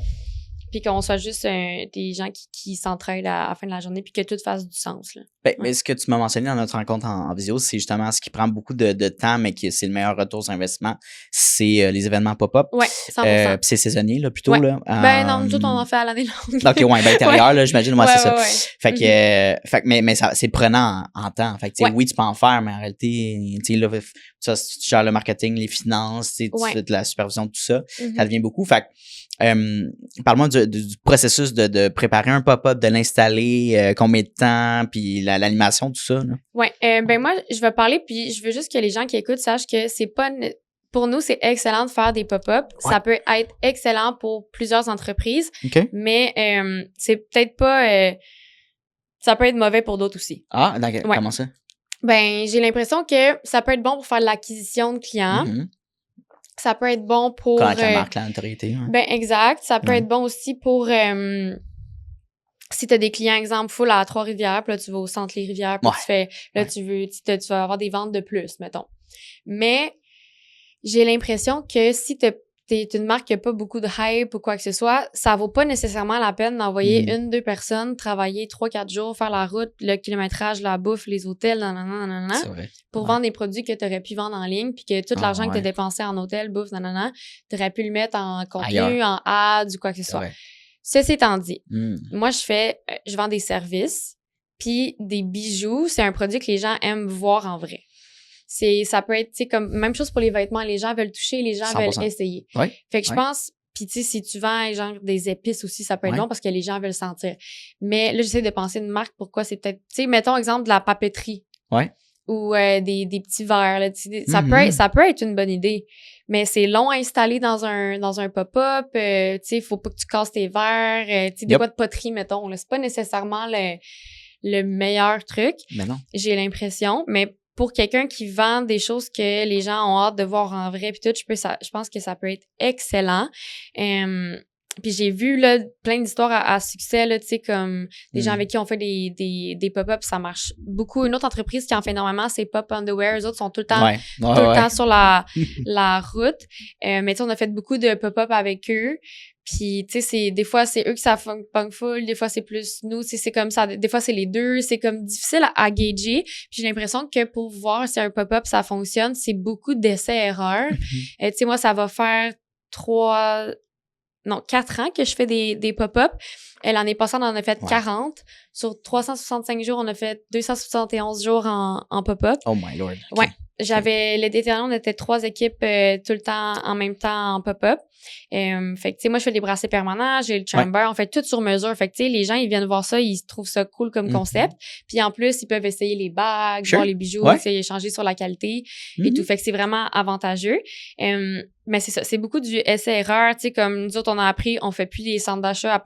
puis qu'on soit juste des gens qui s'entraident à la fin de la journée, puis que tout fasse du sens, là. Mais ce que tu m'as mentionné dans notre rencontre en vidéo, c'est justement ce qui prend beaucoup de temps, mais que c'est le meilleur retour sur investissement, c'est les événements pop-up. Oui, 100%. Puis c'est saisonnier, là, plutôt, là. Non, nous autres, on en fait à l'année longue. OK, intérieur, là, j'imagine, moi, c'est ça. Fait que, mais ça, c'est prenant en temps. Fait que, oui, tu peux en faire, mais en réalité, tu sais, là, tu gères le marketing, les finances, tu fais de la supervision, tout ça. Ça devient beaucoup. Fait que, parle-moi du processus de préparer un pop-up, de l'installer, combien de temps, puis l'animation, tout ça, là. Oui, moi, je vais parler, puis je veux juste que les gens qui écoutent sachent que c'est pas... Pour nous, c'est excellent de faire des pop-up. Ça peut être excellent pour plusieurs entreprises, mais c'est peut-être pas... ça peut être mauvais pour d'autres aussi. Ah, comment ça? Ben, j'ai l'impression que ça peut être bon pour faire de l'acquisition de clients. Ça peut être bon pour... Connaître la marque, la notoriété. Ben, exact. Ça peut être bon aussi pour... si tu as des clients, exemple, full à Trois-Rivières, puis là, tu vas au centre Les Rivières, puis tu fais... Là, tu vas avoir des ventes de plus, mettons. Mais j'ai l'impression que si t'es une marque qui n'a pas beaucoup de hype ou quoi que ce soit, ça vaut pas nécessairement la peine d'envoyer 1-2 personnes travailler 3-4 jours, faire la route, le kilométrage, la bouffe, les hôtels, pour vendre des produits que tu aurais pu vendre en ligne, puis que tout l'argent que tu as dépensé en hôtel, bouffe, tu aurais pu le mettre en contenu, en ads ou quoi que ce soit. Ceci étant dit, moi, je vends des services, puis des bijoux, c'est un produit que les gens aiment voir en vrai. Ça peut être, tu sais, comme, même chose pour les vêtements, les gens veulent toucher, les gens 100%. Veulent essayer. Fait que je pense, puis tu sais, si tu vends, genre, des épices aussi, ça peut être bon parce que les gens veulent sentir. Mais là, j'essaie de penser une marque, pourquoi c'est peut-être, tu sais, mettons, exemple, de la papeterie. Ou des petits verres, là, ça peut être une bonne idée. Mais c'est long à installer dans un pop-up, tu sais, faut pas que tu casses tes verres, tu sais, des quoi de poterie, mettons, là. C'est pas nécessairement le meilleur truc. Mais non. J'ai l'impression, mais pour quelqu'un qui vend des choses que les gens ont hâte de voir en vrai, puis tout, je pense que ça peut être excellent. Puis j'ai vu là plein d'histoires à succès, là, tu sais, comme des gens avec qui on fait des pop-ups, ça marche beaucoup. Une autre entreprise qui en fait énormément, c'est Pop Underwear. Eux autres sont tout le temps, temps sur la route. Mais tu sais, on a fait beaucoup de pop-up avec eux. Puis, tu sais, des fois, c'est eux que ça punk full, des fois, c'est plus nous, tu sais, c'est comme ça, des fois, c'est les deux, c'est comme difficile à gager. Puis j'ai l'impression que pour voir si un pop-up, ça fonctionne, c'est beaucoup d'essais-erreurs. Tu sais, moi, ça va faire 4 ans que je fais des pop-up. L'année passée, on en a fait 40. Sur 365 jours, on a fait 271 jours en pop-up. Oh my lord. Okay. J'avais l'été dernier, on était 3 équipes tout le temps en même temps en pop-up. Fait que tu sais, moi je fais des bracelets permanents, j'ai le chamber, on fait tout sur mesure. Fait que tu sais, les gens ils viennent voir ça, ils trouvent ça cool comme concept. Puis en plus, ils peuvent essayer les bagues, voir les bijoux, échanger sur la qualité et tout. Fait que c'est vraiment avantageux. Mais c'est ça, c'est beaucoup du essai-erreur. Tu sais, comme nous autres, on a appris, on fait plus des centres d'achat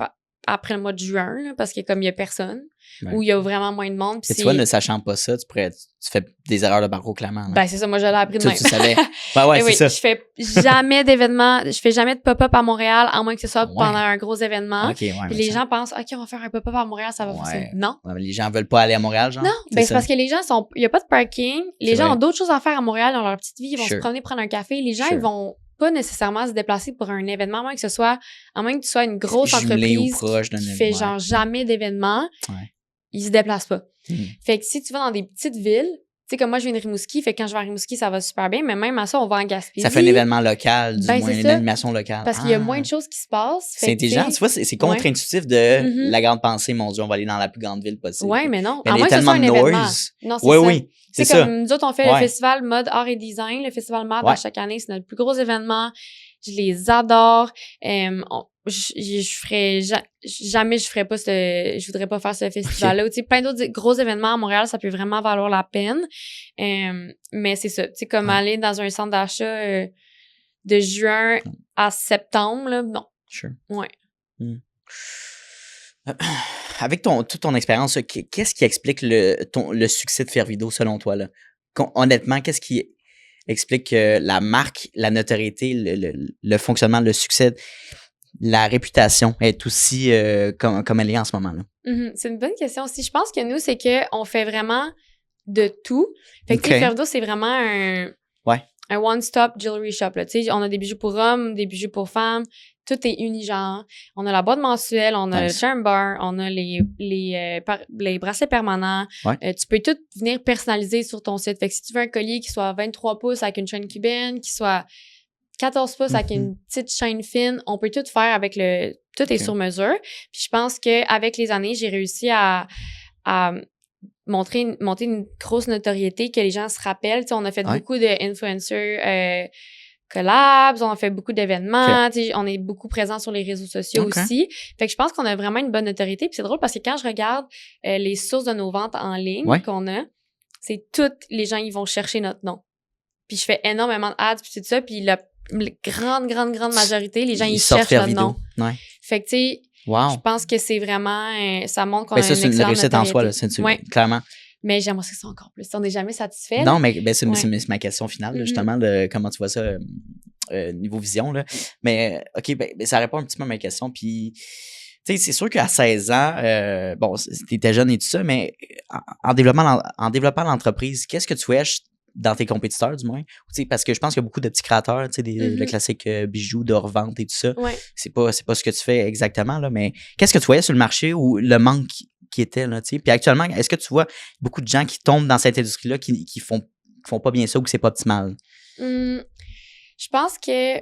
après le mois de juin, là, parce que comme il y a personne, où il y a vraiment moins de monde. Et tu vois, ne sachant pas ça, tu fais des erreurs de barreau, clairement. Ben, c'est ça, moi, je l'ai appris de même. Tu savais. Ouais, c'est ça. Je fais jamais d'événements, je fais jamais de pop-up à Montréal, à moins que ce soit pendant un gros événement. Okay, puis les gens pensent, OK, on va faire un pop-up à Montréal, ça va fonctionner. Non. Ouais, les gens veulent pas aller à Montréal, genre? Non, ben c'est parce que les gens il y a pas de parking. Les gens ont d'autres choses à faire à Montréal dans leur petite vie. Ils vont se promener, prendre un café. Les gens, ils vont pas nécessairement se déplacer pour un événement, à moins que tu sois une grosse entreprise qui fait genre jamais d'événements. Ils se déplacent pas. Fait que si tu vas dans des petites villes, tu sais, comme moi, je viens de Rimouski, fait que quand je vais à Rimouski, ça va super bien, mais même à ça, on va en Gaspésie. Ça fait un événement local, du moins, une animation locale. Parce qu'il y a moins de choses qui se passent. C'est intelligent, tu vois, c'est contre-intuitif de la grande pensée, mon Dieu, on va aller dans la plus grande ville possible. Ouais, mais non. Mais à moins que ce soit un événement. Non, c'est ça. Oui, c'est ça. Comme nous autres, on fait le festival mode art et design, le festival MAD à chaque année, c'est notre plus gros événement. Je les adore. Jamais je voudrais pas faire ce festival-là. Tu sais, plein d'autres gros événements à Montréal, ça peut vraiment valoir la peine. Mais c'est ça. Tu sais, comme aller dans un centre d'achat de juin à septembre, là, non. Sure. Ouais. Avec toute ton expérience, qu'est-ce qui explique le succès de Fervido selon toi, là? Honnêtement, qu'est-ce qui explique que la marque, la notoriété, le fonctionnement, le succès, la réputation est aussi comme elle est en ce moment-là? C'est une bonne question aussi. Je pense que nous, c'est qu'on fait vraiment de tout. Fait que Fervido, c'est vraiment un one-stop jewelry shop. Là. On a des bijoux pour hommes, des bijoux pour femmes. Tout est unigenre. On a la boîte mensuelle, on a le charm bar, on a les bracelets permanents. Tu peux tout venir personnaliser sur ton site. Fait que si tu veux un collier qui soit 23 pouces avec une chaîne cubaine, qui soit 14 pouces avec une petite chaîne fine, on peut tout faire avec tout est sur mesure. Puis je pense qu'avec les années, j'ai réussi à monter une grosse notoriété que les gens se rappellent. T'sais, on a fait beaucoup d'influencers collabs, on a fait beaucoup d'événements, on est beaucoup présent sur les réseaux sociaux aussi. Fait que je pense qu'on a vraiment une bonne notoriété. Puis c'est drôle parce que quand je regarde les sources de nos ventes en ligne qu'on a, c'est toutes les gens, ils vont chercher notre nom. Puis je fais énormément de ads, puis tout ça, puis la grande majorité, les gens, ils cherchent notre nom. Fait que tu sais, je pense que c'est vraiment, ça montre qu'on a une excellente notoriété. C'est une réussite en soi, là, clairement. Mais j'aimerais que ça encore plus. On n'est jamais satisfait. Non, mais c'est ma question finale, là, justement, de comment tu vois ça niveau vision. Là. Mais, OK, ça répond un petit peu à ma question. Puis, tu sais, c'est sûr qu'à 16 ans, bon, t'étais jeune et tout ça, mais en développant l'entreprise, qu'est-ce que tu voyais dans tes compétiteurs, du moins? Parce que je pense qu'il y a beaucoup de petits créateurs, tu sais, le classique bijoux de revente et tout ça. C'est pas ce que tu fais exactement, là, mais qu'est-ce que tu voyais sur le marché ou le manque qui était, là, tu sais? Puis actuellement, est-ce que tu vois beaucoup de gens qui tombent dans cette industrie-là qui font pas bien ça ou que c'est pas optimal? Je pense que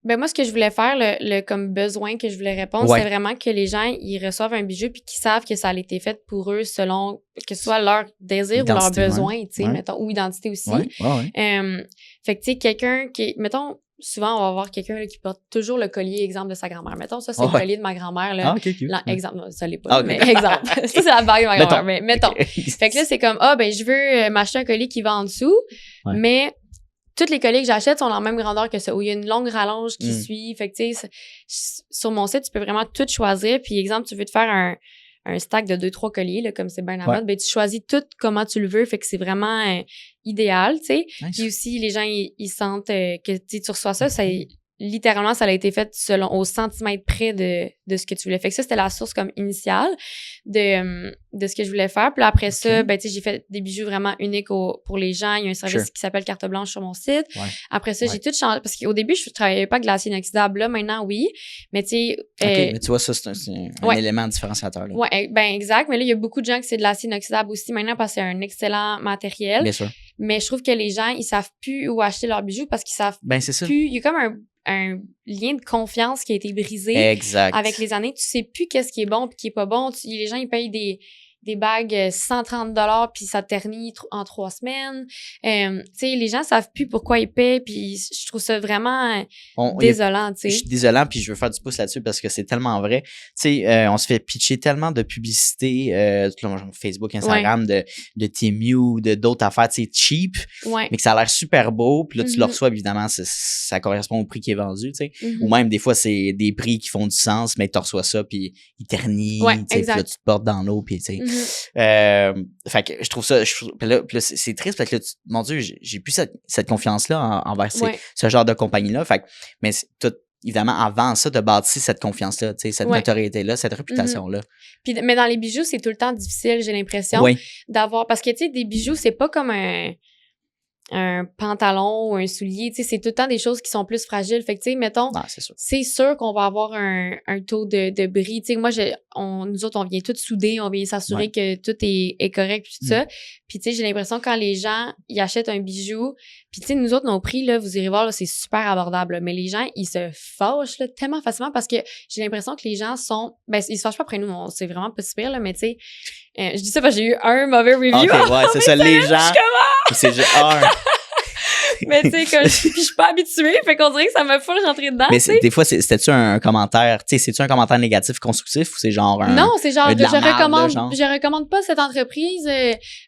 moi, ce que je voulais faire, le comme besoin que je voulais répondre, c'est vraiment que les gens, ils reçoivent un bijou puis qu'ils savent que ça a été fait pour eux selon que ce soit leur désir identité, ou leur besoin, tu sais, mettons, ou identité aussi. Fait que, tu sais, quelqu'un qui, mettons, souvent, on va avoir quelqu'un là, qui porte toujours le collier, exemple, de sa grand-mère. Mettons, ça, c'est le collier de ma grand-mère. Là. Exemple, non, ça l'est pas, mais exemple. Ça, c'est la bague de ma grand-mère, mais mettons. Fait que là, c'est comme, je veux m'acheter un collier qui va en dessous, mais tous les colliers que j'achète sont dans la même grandeur que ça, où il y a une longue rallonge qui suit. Fait que, tu sais, sur mon site, tu peux vraiment tout choisir. Puis, exemple, tu veux te faire un stack de 2-3 colliers, là, comme c'est bien la mode, ben, tu choisis tout comment tu le veux. Fait que c'est vraiment idéal, tu sais. Puis aussi, les gens, ils sentent que tu reçois ça, littéralement, ça a été fait au centimètre près de ce que tu voulais. Fait que ça, c'était la source comme initiale de ce que je voulais faire. Puis là, après ça, ben, tu sais, j'ai fait des bijoux vraiment uniques pour les gens. Il y a un service qui s'appelle Carte Blanche sur mon site. Après ça, j'ai tout changé. Parce qu'au début, je travaillais pas avec de l'acier inoxydable. Là, maintenant, oui. Mais tu sais... mais tu vois, ça, c'est un élément différenciateur. Là. Ouais, ben exact. Mais là, il y a beaucoup de gens qui c'est de l'acier inoxydable aussi maintenant parce que c'est un excellent matériel. Bien sûr. Mais je trouve que les gens, ils savent plus où acheter leurs bijoux parce qu'ils savent plus... Il y a comme un lien de confiance qui a été brisé avec les années. Tu sais plus qu'est-ce qui est bon et qui est pas bon. Les gens, ils payent des bagues 130$ puis ça ternit en 3 semaines. Tu sais, les gens savent plus pourquoi ils paient puis je trouve ça vraiment désolant, tu sais. Je suis désolant puis je veux faire du pouce là-dessus parce que c'est tellement vrai. Tu sais, on se fait pitcher tellement de publicité, Facebook, Instagram, de Temu, d'autres affaires, tu sais, cheap, mais que ça a l'air super beau puis là, tu le reçois, évidemment, ça correspond au prix qui est vendu, tu sais. Ou même, des fois, c'est des prix qui font du sens, mais tu reçois ça, puis il ternit, tu sais, puis là, tu te portes dans l'eau, puis tu sais. Fait que je trouve ça, puis là, c'est triste, parce que là, mon Dieu, j'ai plus cette confiance-là envers ce genre de compagnie-là. Fait que, mais tout, évidemment, avant ça, de bâtir cette confiance-là, tu sais, cette notoriété-là, cette réputation-là. Puis, mais dans les bijoux, c'est tout le temps difficile, j'ai l'impression, d'avoir, parce que, tu sais, des bijoux, c'est pas comme un pantalon ou un soulier, tu sais, c'est tout le temps des choses qui sont plus fragiles. Fait que, tu sais, mettons, c'est sûr qu'on va avoir un taux de bris. Tu sais, moi, nous autres, on vient tout souder, on vient s'assurer que tout est correct, puis tout ça. Puis, tu sais, j'ai l'impression quand les gens, ils achètent un bijou, puis, tu sais, nous autres, nos prix, là, vous irez voir, là, c'est super abordable, là, mais les gens, ils se fâchent, là, tellement facilement parce que j'ai l'impression que les gens sont, ben, ils se fâchent pas après nous, c'est vraiment pas super, là, mais tu sais, je dis ça parce que j'ai eu un mauvais review. OK, ouais, c'est ça, les gens. C'est juste mais tu sais, puis je suis pas habituée, fait qu'on dirait que ça m'a full rentré dedans. Mais des fois, c'était-tu un commentaire, tu sais, c'est-tu un commentaire négatif, constructif, ou c'est genre Non, c'est genre, je recommande pas cette entreprise.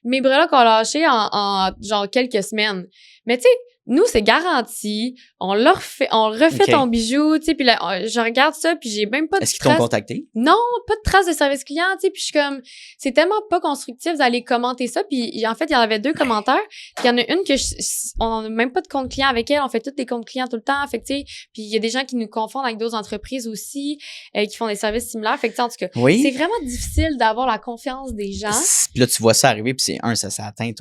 Mes breloques ont lâché en genre quelques semaines. Mais tu sais, nous, c'est garanti. On refait ton bijou, tu sais, puis là, je regarde ça, puis j'ai même pas de Est-ce qu'ils t'ont contacté? Non, pas de traces de service client, tu sais, puis je suis comme, c'est tellement pas constructif d'aller commenter ça, puis en fait, il y en avait 2 commentaires, puis il y en a une que on n'a même pas de compte client avec elle, on fait tous des comptes clients tout le temps, fait que tu sais, puis il y a des gens qui nous confondent avec d'autres entreprises aussi, qui font des services similaires, fait que tu sais, en tout cas, c'est vraiment difficile d'avoir la confiance des gens. Puis là, tu vois ça arriver, puis ça atteint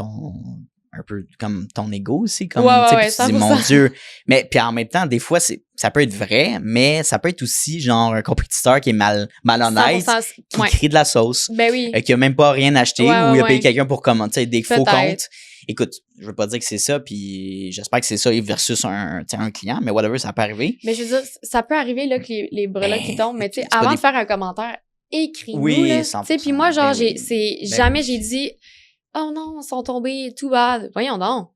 un peu comme ton ego aussi, comme tu dis, mon Dieu. Mais puis en même temps, des fois, ça peut être vrai, mais ça peut être aussi genre un compétiteur qui est malhonnête, qui crée de la sauce, qui a même pas rien acheté, ou il a payé quelqu'un pour commenter des faux comptes. Écoute, je veux pas dire que c'est ça, puis j'espère que c'est ça versus un client, mais whatever, ça peut arriver. Mais je veux dire, ça peut arriver là que les breloques qui tombent, mais tu sais, avant de faire un commentaire, écris-nous, là. Tu sais, puis moi, genre, jamais j'ai dit oh non, ils sont tombés, tout bad. Voyons donc.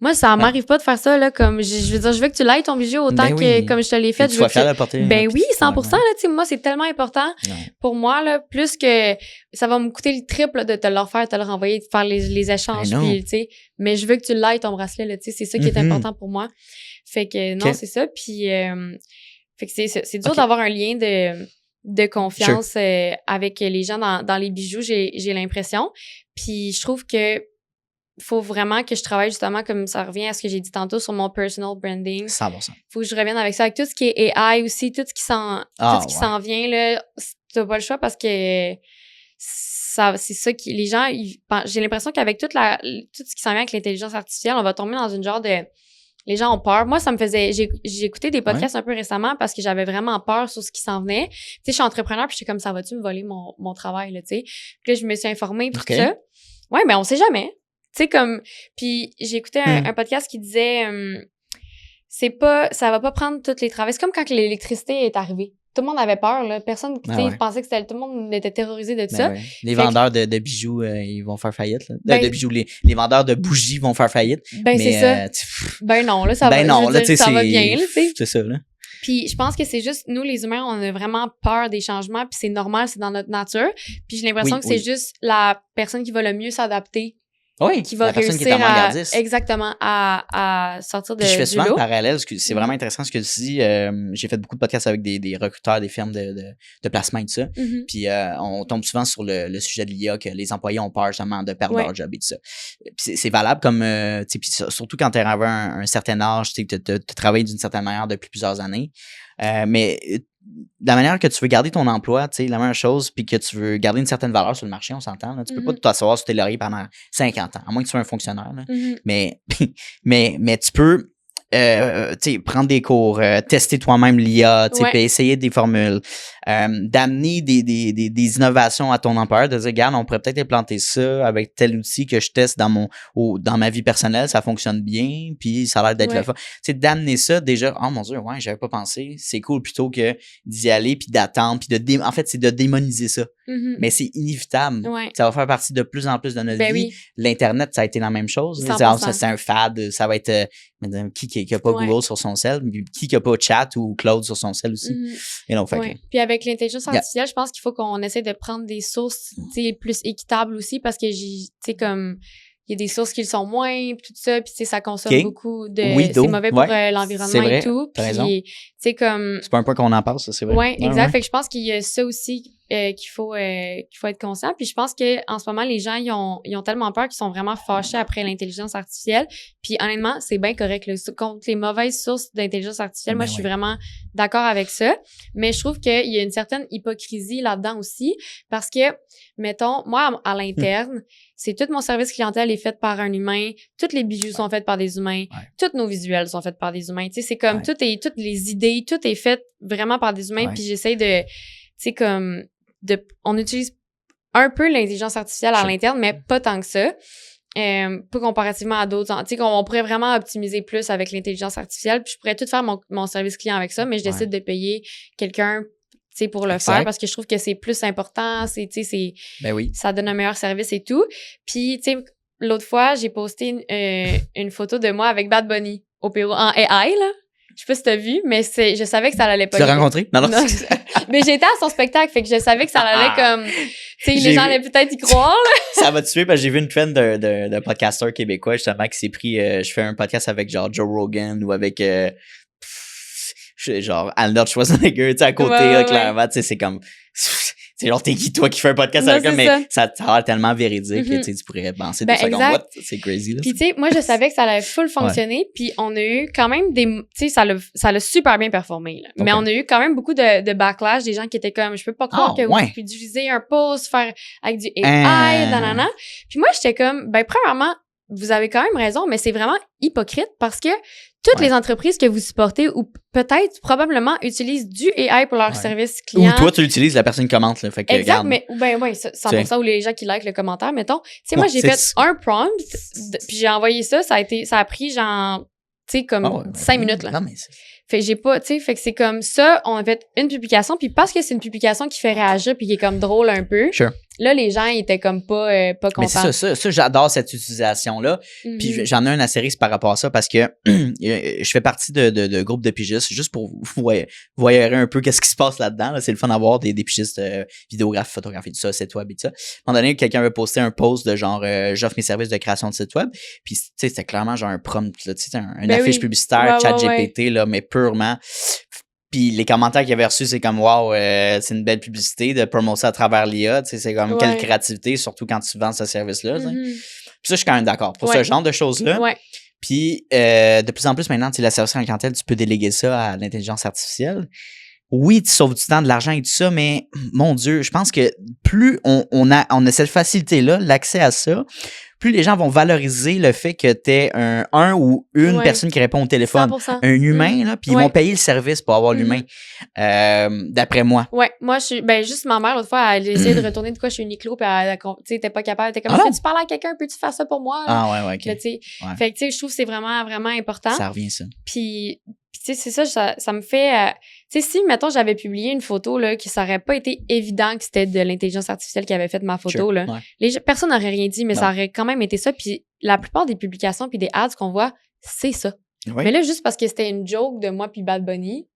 Moi, ça m'arrive pas de faire ça, là, comme, je veux dire, je veux que tu l'aies ton bijou autant que, comme je te l'ai fait. Je veux fier de le porter. Ben oui, 100%, là, tu sais, moi, c'est tellement important pour moi, là, plus que ça va me coûter le triple de te le refaire, te le renvoyer, de faire les échanges, puis, tu sais, mais je veux que tu l'aies ton bracelet, là, tu sais, c'est ça qui est important pour moi. Fait que, non, c'est ça, puis, fait que c'est dur d'avoir un lien de confiance avec les gens dans les bijoux, j'ai l'impression. Puis je trouve que faut vraiment que je travaille justement, comme ça revient à ce que j'ai dit tantôt, sur mon personal branding. 100%. Faut que je revienne avec ça, avec tout ce qui est AI aussi, tout ce qui s'en vient, là. T'as pas le choix parce que c'est ça qui, les gens, j'ai l'impression qu'avec tout ce qui s'en vient avec l'intelligence artificielle, on va tomber dans une genre de, les gens ont peur. Moi, ça me faisait, j'ai écouté des podcasts un peu récemment parce que j'avais vraiment peur sur ce qui s'en venait. Tu sais, je suis entrepreneur puis j'étais comme, ça va-tu me voler mon travail, là, tu sais. Puis là, je me suis informée puis tout ça. Ouais, mais on sait jamais. Tu sais, comme, puis j'ai écouté un podcast qui disait, ça va pas prendre tous les travaux. C'est comme quand l'électricité est arrivée. Tout le monde avait peur, là. Personne, pensait que tout le monde était terrorisé de ça. Les vendeurs de bijoux, ils vont faire faillite, là. De bijoux, les vendeurs de bougies vont faire faillite. Ben, c'est ça. Ben non, là, ça va bien, là, tu sais. C'est ça, là. Puis je pense que c'est juste, nous, les humains, on a vraiment peur des changements, puis c'est normal, c'est dans notre nature. Puis j'ai l'impression que c'est juste la personne qui va le mieux s'adapter. Oui, qui va réussir à sortir de puis je fais souvent le parallèle, c'est vraiment intéressant ce que tu dis. J'ai fait beaucoup de podcasts avec des recruteurs, des firmes de placement et tout ça. Puis on tombe souvent sur le sujet de l'IA, que les employés ont peur justement de perdre leur job et tout ça. Puis c'est valable comme, puis surtout quand tu es arrivé à un certain âge, tu as travaillé d'une certaine manière depuis plusieurs années. Mais la manière que tu veux garder ton emploi, tu sais, la même chose, puis que tu veux garder une certaine valeur sur le marché, on s'entend. Là, tu peux pas t'asseoir sur tes lauriers pendant 50 ans, à moins que tu sois un fonctionnaire. Là. Mais tu peux prendre des cours, tester toi-même l'IA, essayer des formules, d'amener des innovations à ton employeur, de dire, regarde, on pourrait peut-être implanter ça avec tel outil que je teste dans ma vie personnelle, ça fonctionne bien, puis ça a l'air d'être le fun. Tu sais, d'amener ça déjà, oh mon Dieu, ouais, j'avais pas pensé, c'est cool plutôt que d'y aller puis d'attendre, puis en fait, c'est de démoniser ça. Mais c'est inévitable. Ça va faire partie de plus en plus de notre vie. Oui. L'Internet, ça a été la même chose. Ça, c'est un fad. Ça va être qui a pas Google sur son cell, qui a pas Chat ou Claude sur son cell aussi. Et donc, Puis avec l'intelligence artificielle, je pense qu'il faut qu'on essaie de prendre des sources plus équitables aussi parce que comme il y a des sources qui le sont moins, puis tout ça, puis ça consomme beaucoup de... c'est mauvais pour l'environnement et tout. Puis, comme... C'est pas un point qu'on en parle, ça, c'est vrai. Oui, exact. Fait que je pense qu'il y a ça aussi qu'il faut être conscient. Puis je pense qu'en ce moment, les gens, ils ont tellement peur qu'ils sont vraiment fâchés après l'intelligence artificielle. Puis honnêtement, c'est bien correct. Là. Contre les mauvaises sources d'intelligence artificielle, moi, je suis vraiment d'accord avec ça. Mais je trouve qu'il y a une certaine hypocrisie là-dedans aussi. Parce que, mettons, moi, à l'interne, c'est tout mon service clientèle est fait par un humain. Tous les bijoux sont faits par des humains. Tous nos visuels sont faits par des humains. Tu sais, c'est comme toutes les idées, tout est fait vraiment par des humains. Puis j'essaie de, tu sais, comme, on utilise un peu l'intelligence artificielle à l'interne, mais pas tant que ça. Pas comparativement à d'autres. Tu sais, on pourrait vraiment optimiser plus avec l'intelligence artificielle. Puis je pourrais tout faire mon service client avec ça, mais je décide de payer quelqu'un pour le faire parce que je trouve que c'est plus important, ça donne un meilleur service et tout. Puis, tu sais, l'autre fois, j'ai posté une photo de moi avec Bad Bunny au Pérou en AI, là. Je sais pas si t'as vu, mais je savais que ça allait pas. Tu l'as rencontré? Non. Mais j'étais à son spectacle, fait que je savais que ça allait comme... Tu sais, les gens allaient peut-être y croire, là. Ça va te tuer parce que j'ai vu une trend de podcasteurs québécois, justement, qui s'est pris... je fais un podcast avec genre Joe Rogan ou avec... genre Arnold Schwarzenegger, tu sais, à côté, clairement, tu sais, c'est comme... C'est genre, t'es qui, toi, qui fais un podcast avec eux, mais ça a l'air tellement véridique que tu pourrais penser 2 secondes. What? C'est crazy, là. Puis, tu sais, moi, je savais que ça allait full fonctionner, puis on a eu quand même tu sais, ça l'a super bien performé, là. Mais on a eu quand même beaucoup de backlash, des gens qui étaient comme, je peux pas croire que vous pouvez utiliser un post, faire avec du AI, nanana. Puis moi, j'étais comme, premièrement, vous avez quand même raison, mais c'est vraiment hypocrite parce que toutes les entreprises que vous supportez ou peut-être, probablement, utilisent du AI pour leur service client. Ou toi, tu l'utilises, la personne commente, là. Fait que, exact, regarde. mais, 100% ou les gens qui like le commentaire, mettons. Tu sais, moi, j'ai fait un prompt, puis j'ai envoyé ça, ça a pris genre, tu sais, comme 5 minutes, là. Non, mais fait que j'ai pas, tu sais, fait que c'est comme ça, on a fait une publication, puis parce que c'est une publication qui fait réagir puis qui est comme drôle un peu. Là, les gens, ils étaient comme pas contents. Mais c'est ça, j'adore cette utilisation-là. Puis j'en ai un astérisque par rapport à ça parce que je fais partie de groupes de pigistes, juste pour voyager un peu qu'est-ce qui se passe là-dedans. Là. C'est le fun d'avoir des pigistes, vidéographes, photographes et tout ça, site web et tout ça. À un moment donné, quelqu'un avait posté un post de genre j'offre mes services de création de site web. Puis tu sais, c'était clairement genre un prompt, là, tu sais, une affiche publicitaire, ChatGPT, là, mais purement. Puis les commentaires qu'il avait reçus, c'est comme wow, c'est une belle publicité de promouvoir ça à travers l'IA. Tu sais, c'est comme quelle créativité, surtout quand tu vends ce service-là. Puis ça, je suis quand même d'accord pour ce genre de choses-là. Puis de plus en plus maintenant, tu sais, la service en clientèle, tu peux déléguer ça à l'intelligence artificielle. Oui, tu sauves du temps, de l'argent et tout ça, mais mon Dieu, je pense que plus on a cette facilité-là, l'accès à ça, plus les gens vont valoriser le fait que tu es un ou une personne qui répond au téléphone. 100%. Un humain, là, puis ils vont payer le service pour avoir l'humain, d'après moi. Ouais, moi, je suis, juste ma mère, l'autre fois, elle a essayé de retourner de quoi chez Uniqlo, puis elle, tu sais, t'es pas capable, t'es comme, tu parles à quelqu'un, peux-tu faire ça pour moi? Ah ouais, OK. Là, fait que, tu sais, je trouve que c'est vraiment, vraiment important. Ça revient, ça. Puis tu sais, c'est ça me fait... tu sais, si, mettons, j'avais publié une photo, là, qui ça aurait pas été évident que c'était de l'intelligence artificielle qui avait fait ma photo, là. Personne n'aurait rien dit, mais ça aurait quand même été ça. Puis la plupart des publications puis des ads qu'on voit, c'est ça. Mais là, juste parce que c'était une joke de moi puis Bad Bunny,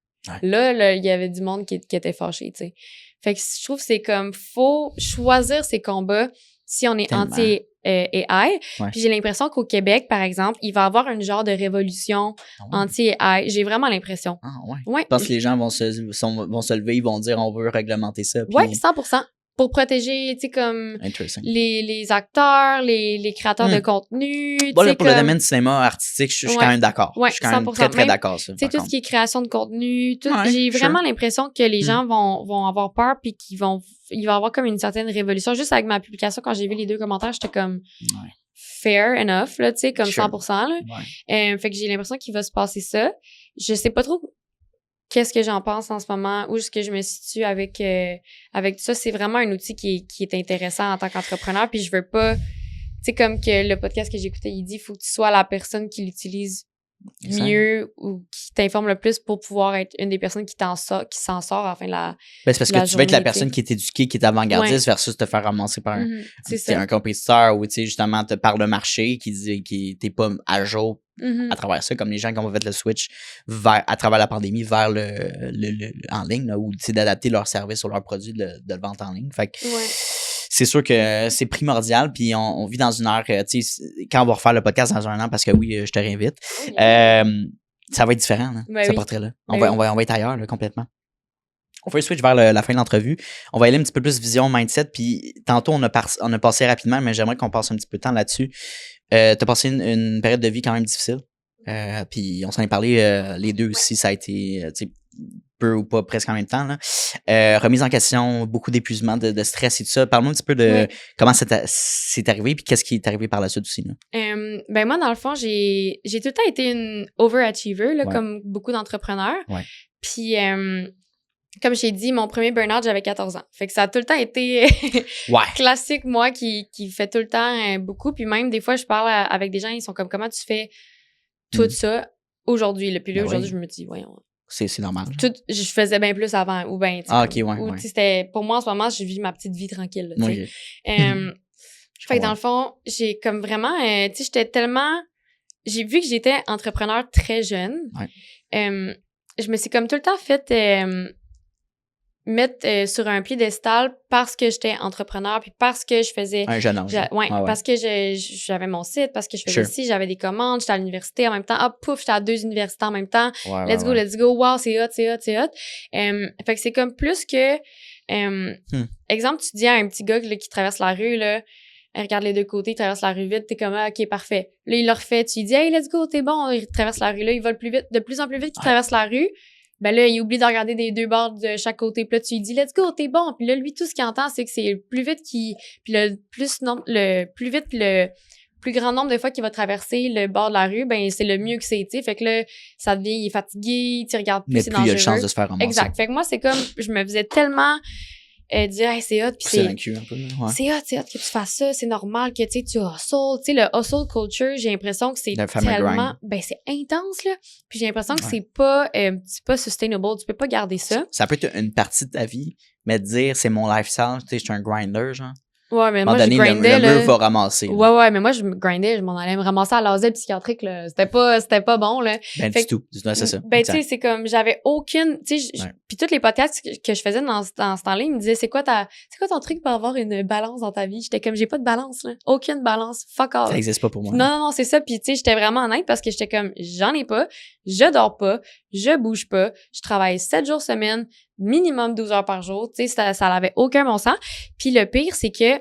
là, il y avait du monde qui était fâché, tu sais. Fait que je trouve que c'est comme, faut choisir ses combats si on est anti AI. Puis j'ai l'impression qu'au Québec, par exemple, il va y avoir une genre de révolution anti-AI. J'ai vraiment l'impression. Je pense que les gens vont se lever, ils vont dire on veut réglementer ça. Puis... Oui, 100%. Pour protéger, tu sais, comme les acteurs, les créateurs de contenu. Bon, là, pour le domaine du cinéma artistique, je suis quand même d'accord. Je suis quand même très, très d'accord. Tu sais, tout ce qui est création de contenu, j'ai vraiment l'impression que les gens vont avoir peur puis il va y avoir comme une certaine révolution. Juste avec ma publication, quand j'ai vu les 2 commentaires, j'étais comme fair enough, là, tu sais, comme 100%. Là. Fait que j'ai l'impression qu'il va se passer ça. Je sais pas trop qu'est-ce que j'en pense en ce moment, où est-ce que je me situe avec tout ça. C'est vraiment un outil qui est intéressant en tant qu'entrepreneur. Puis je veux pas, tu sais, comme que le podcast que j'écoutais, il dit, il faut que tu sois la personne qui l'utilise mieux ou qui t'informe le plus pour pouvoir être une des personnes qui s'en sort à la fin de la c'est parce que tu veux être la personne qui est éduquée, qui est avant-gardiste versus te faire ramasser par un compétiteur ou, tu sais, justement, te parle de marché qui t'es pas à jour à travers ça, comme les gens qui ont fait le switch à travers la pandémie vers le en ligne, là, ou d'adapter leur service ou leurs produits de vente en ligne. Fait que c'est sûr que c'est primordial, puis on vit dans une ère, tu sais, quand on va refaire le podcast dans un an, parce que oui, je te réinvite, ça va être différent, là, ce portrait-là. On va être ailleurs, là, complètement. On fait un switch vers la fin de l'entrevue. On va aller un petit peu plus vision, mindset, puis tantôt, on a passé rapidement, mais j'aimerais qu'on passe un petit peu de temps là-dessus. T'as passé une période de vie quand même difficile, puis on s'en est parlé les deux aussi, ça a été, tu sais, peu ou pas presque en même temps, là. Remise en question, beaucoup d'épuisement, de stress et tout ça. Parle-moi un petit peu de comment c'est arrivé puis qu'est-ce qui est arrivé par la suite aussi, là. Ben moi, dans le fond, j'ai tout le temps été une overachiever, là, comme beaucoup d'entrepreneurs. Puis, comme j'ai dit, mon premier burn-out, j'avais 14 ans. Fait que ça a tout le temps été classique, moi, qui fait tout le temps beaucoup. Puis même, des fois, je parle avec des gens, ils sont comme, comment tu fais tout ça aujourd'hui? Puis là, aujourd'hui, je me dis, voyons. C'est normal. Je faisais bien plus avant. Ou bien, c'était pour moi, en ce moment, je vis ma petite vie tranquille. Là, fait que dans le fond, j'ai comme vraiment, tu sais, j'étais tellement... J'ai vu que j'étais entrepreneur très jeune. Je me suis comme tout le temps fait mettre sur un piédestal parce que j'étais entrepreneur puis parce que je faisais... Un jeune âge. Parce que j'avais mon site, parce que je faisais ci, j'avais des commandes, j'étais à l'université en même temps. Ah, pouf, j'étais à 2 universités en même temps. Let's go. Wow, c'est hot. Fait que c'est comme plus que... Exemple, tu dis à un petit gars là, qui traverse la rue, là, regarde les deux côtés, il traverse la rue vite, t'es comme, OK, parfait. Là, il le refait, tu lui dis, hey, let's go, t'es bon, il traverse la rue, là, il vole plus vite, de plus en plus vite qu'il traverse la rue. Ben là, il oublie de regarder des deux bords de chaque côté. Puis là, tu lui dis, let's go, t'es bon. Puis là, lui, tout ce qu'il entend, c'est que c'est le plus vite puis le plus grand nombre de fois qu'il va traverser le bord de la rue, ben c'est le mieux que c'est, tu sais. Fait que là, ça devient, il est fatigué, tu regardes plus, c'est dangereux. Mais plus il y a de chance de se faire ramasser. Exact. Fait que moi, c'est comme, je me faisais tellement dire, hey, c'est hot, puis c'est hot que tu fasses ça, c'est normal que, tu hustle, tu sais, le hustle culture, j'ai l'impression que c'est tellement, ben c'est intense, là, puis j'ai l'impression que c'est pas sustainable, tu peux pas garder ça. Ça peut être une partie de ta vie, mais dire, c'est mon lifestyle, tu sais, je suis un grinder, genre. Ouais, mais moi, je grindais, le mur va ramasser. Ouais, mais moi, je grindais, je m'en allais me ramasser à l'asile psychiatrique, là. C'était pas bon, là. Ben, du tout. C'est ça. Ben, tu sais, c'est comme, j'avais aucune, tu sais, puis tous les podcasts que je faisais dans ce temps-là, ils me disaient, c'est quoi ton truc pour avoir une balance dans ta vie? J'étais comme, j'ai pas de balance, là. Aucune balance. Fuck off. Ça existe pas pour moi. Non, c'est ça. Puis, tu sais, j'étais vraiment honnête parce que j'étais comme, j'en ai pas, je dors pas, je bouge pas, je travaille 7 jours semaine, minimum 12 heures par jour. Tu sais, ça n'avait aucun bon sens. Puis le pire, c'est que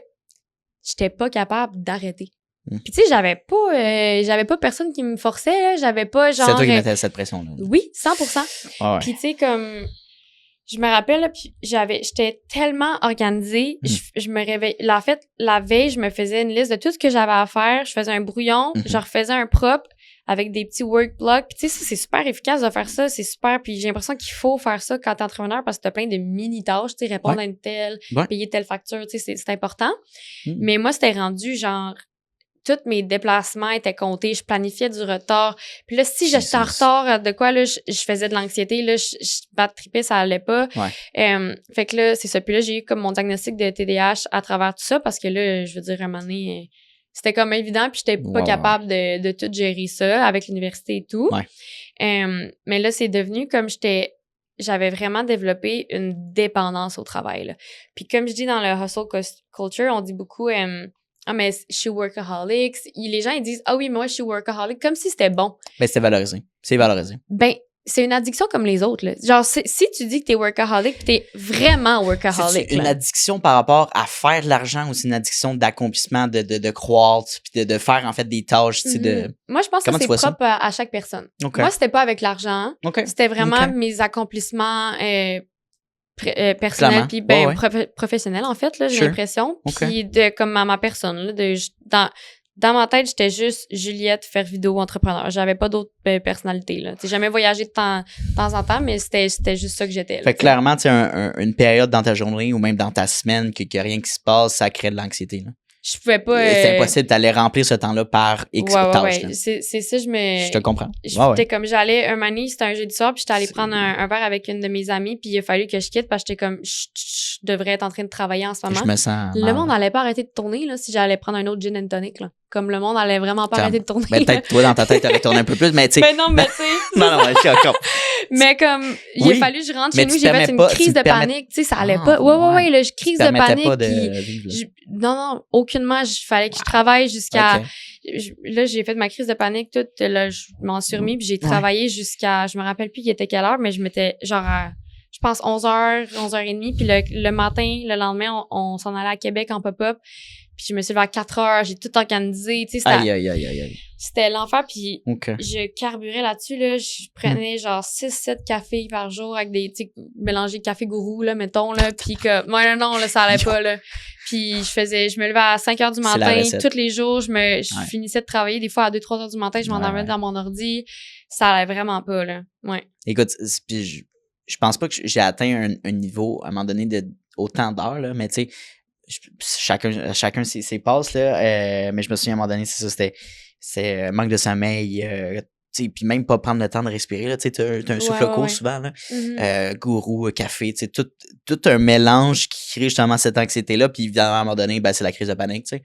j'étais pas capable d'arrêter. Puis tu sais, j'avais pas personne qui me forçait, là. J'avais pas genre... C'est toi qui mettais cette pression-là. Oui, 100%. Puis tu sais, comme... Je me rappelle, là, puis j'étais tellement organisée. Je me réveillais... En fait, la veille, je me faisais une liste de tout ce que j'avais à faire. Je faisais un brouillon, je refaisais un propre avec des petits work blocks. Puis tu sais, ça, c'est super efficace de faire ça. C'est super. Puis j'ai l'impression qu'il faut faire ça quand t'es entrepreneur parce que t'as plein de mini-tâches. Tu sais, répondre à une telle, payer telle facture. Tu sais, c'est important. Mais moi, c'était rendu genre... Tous mes déplacements étaient comptés. Je planifiais du retard. Puis là, si j'étais en retard de quoi, là, je faisais de l'anxiété. Là, je bad-trippais, ça allait pas. Fait que là, c'est ça. Puis là, j'ai eu comme mon diagnostic de TDAH à travers tout ça parce que là, je veux dire, à un moment donné... C'était comme évident, puis j'étais pas capable de tout gérer ça avec l'université et tout. Mais là, c'est devenu comme j'avais vraiment développé une dépendance au travail. Là. Puis comme je dis dans le hustle culture, on dit beaucoup mais je suis workaholic. Les gens, ils disent oui, moi, je suis workaholic, comme si c'était bon. Ben, c'est valorisé. C'est valorisé. Ben, c'est une addiction comme les autres. Là. Genre, si tu dis que t'es workaholic, t'es vraiment workaholic. C'est une addiction par rapport à faire de l'argent ou c'est une addiction d'accomplissement, de croître, puis de faire en fait des tâches. Moi, je pense que c'est propre à chaque personne. Moi, c'était pas avec l'argent. C'était vraiment mes accomplissements personnels puis professionnels, en fait, là, j'ai l'impression. Puis comme à ma personne, là, dans ma tête, j'étais juste Juliette, faire vidéo, entrepreneur. J'avais pas d'autres personnalités, là. J'ai jamais voyagé de temps en temps, mais c'était juste ça que j'étais. Là, fait que clairement, tu sais, une période dans ta journée ou même dans ta semaine qu'il n'y a rien qui se passe, ça crée de l'anxiété, là. Je pouvais pas. C'est impossible d'aller remplir ce temps-là par X tâches. Ouais. C'est ça, je te comprends. J'étais comme, j'allais un moment, c'était un jeudi soir, puis j'étais allée prendre un verre avec une de mes amies, puis il a fallu que je quitte parce que j'étais comme, je devrais être en train de travailler en ce moment. Je me sens le monde n'allait pas arrêter de tourner, là, si j'allais prendre un autre gin and tonic, là. Comme le monde allait vraiment pas arrêter de tourner. Ben, peut-être toi, dans ta tête, t'aurais tourné un peu plus, mais tu sais. Ben non, mais tu sais. non, je suis d'accord. Mais comme, il a fallu que je rentre chez nous, j'ai fait une crise de panique, tu sais, ça allait pas. Ouais, là, crise de panique. Pas de vivre, non, aucunement, fallait que je travaille jusqu'à, là, j'ai fait ma crise de panique toute, là, je m'en suis remis, puis j'ai travaillé jusqu'à, je me rappelle plus il était quelle heure, mais je m'étais, genre, je pense 11h, 11h30, puis le matin, le lendemain, on s'en allait à Québec en pop-up. Puis je me suis levée à 4h, j'ai tout organisé, tu sais, c'était l'enfer, puis je carburais là-dessus, là, je prenais genre 6-7 cafés par jour avec des, tu sais, mélanger café gourou, là, mettons, là, puis que, non, là, ça allait pas, là. Puis je me levais à 5h du matin, tous les jours, je finissais de travailler, des fois à 2-3h du matin, je m'en allais dans mon ordi, ça allait vraiment pas, là, Écoute, puis je pense pas que j'ai atteint un niveau, à un moment donné, de autant d'heures, là, mais tu sais, chacun ses passes, là, mais je me souviens à un moment donné, c'est ça, c'était manque de sommeil, puis même pas prendre le temps de respirer, là, tu sais, t'as un souffle court souvent, là, gourou, café, tu sais, tout un mélange qui crée justement cette anxiété-là, puis évidemment, à un moment donné, ben, c'est la crise de panique, tu sais.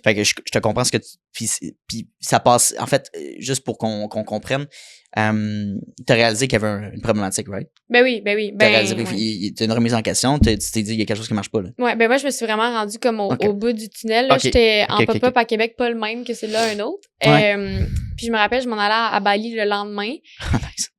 Fait que je te comprends ce que puis ça passe, en fait, juste pour qu'on comprenne, t'as réalisé qu'il y avait une problématique, right? Ben oui. T'as réalisé, t'as une remise en question, tu t'es dit, il y a quelque chose qui marche pas, là. Ouais, ben moi, je me suis vraiment rendue comme au bout du tunnel, là. J'étais en pop-up à Québec, pas le même que celui-là, un autre. Puis je me rappelle, je m'en allais à Bali le lendemain.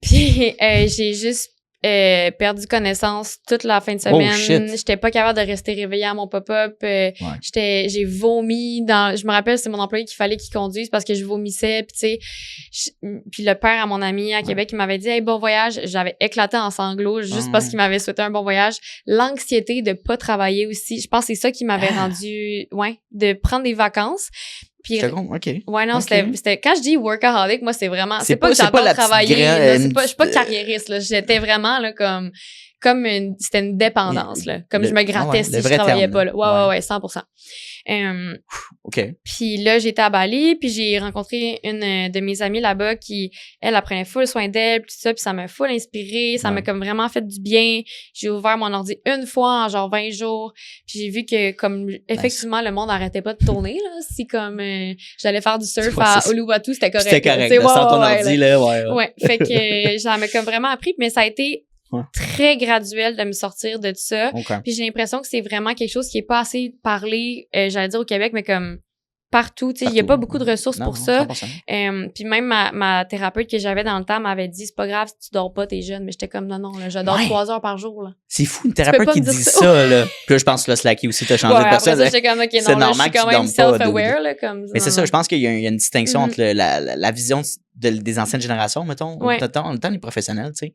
Puis j'ai juste perdu connaissance toute la fin de semaine. J'étais pas capable de rester réveillée à mon pop-up. J'ai vomi je me rappelle, c'est mon employé qu'il fallait qu'il conduise parce que je vomissais. Puis tu sais, puis le père à mon ami à Québec, il m'avait dit, hey, bon voyage. J'avais éclaté en sanglots juste parce qu'il m'avait souhaité un bon voyage. L'anxiété de pas travailler aussi. Je pense que c'est ça qui m'avait rendu, de prendre des vacances. Puis, ouais, non, c'était quand je dis workaholic, moi, c'est vraiment, c'est pas que j'adore travailler, je suis pas carriériste, là. J'étais vraiment, là, comme c'était une dépendance, là. Comme je me grattais si je travaillais pas, là. Ouais, 100%. Puis là, j'étais à Bali, puis j'ai rencontré une de mes amies là-bas qui, elle prenait full soin d'elle, puis tout ça, puis ça m'a full inspiré, ça m'a comme vraiment fait du bien. J'ai ouvert mon ordi une fois en genre 20 jours, puis j'ai vu que comme effectivement le monde arrêtait pas de tourner, là. Si comme j'allais faire du surf à Uluwatu, c'était correct. C'était correct, sans ton ordi, là, ouais. Fait que ça m'a comme vraiment appris, mais ça a été très graduel de me sortir de tout ça. Puis j'ai l'impression que c'est vraiment quelque chose qui est pas assez parlé, j'allais dire au Québec, mais comme partout, tu sais, il y a pas beaucoup de ressources pour ça. Puis même ma thérapeute que j'avais dans le temps m'avait dit, c'est pas grave si tu dors pas, t'es jeune. Mais j'étais comme, non, là, je dors 3 heures par jour, là. C'est fou, une thérapeute qui dit ça, là. Puis là, je pense que le Slacky aussi t'a changé de personne. J'étais comme, OK, non, là, je suis quand même self-aware, là, comme ça. Mais c'est ça, je pense qu'il y a une distinction entre la vision des anciennes générations, mettons, le temps des professionnels, tu sais.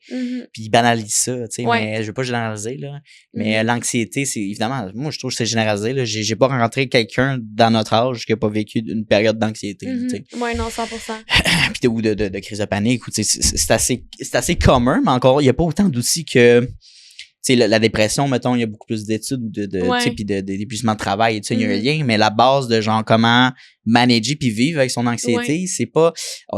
Puis ils banalisent ça, tu sais, mais je veux pas généraliser, là. Mais l'anxiété, c'est évidemment, moi, je trouve que c'est généralisé, là. J'ai pas rencontré quelqu'un dans notre âge qui a pas vécu une période d'anxiété, tu sais. Ouais, non, 100%. Puis ou de crise de panique, ou tu sais, c'est assez commun, mais encore, il y a pas autant d'outils que, tu sais, la dépression, mettons, il y a beaucoup plus d'études tu sais, puis d'épuisement de travail, tu sais, il y a un lien, mais la base de genre comment manager puis vivre avec son anxiété, c'est pas,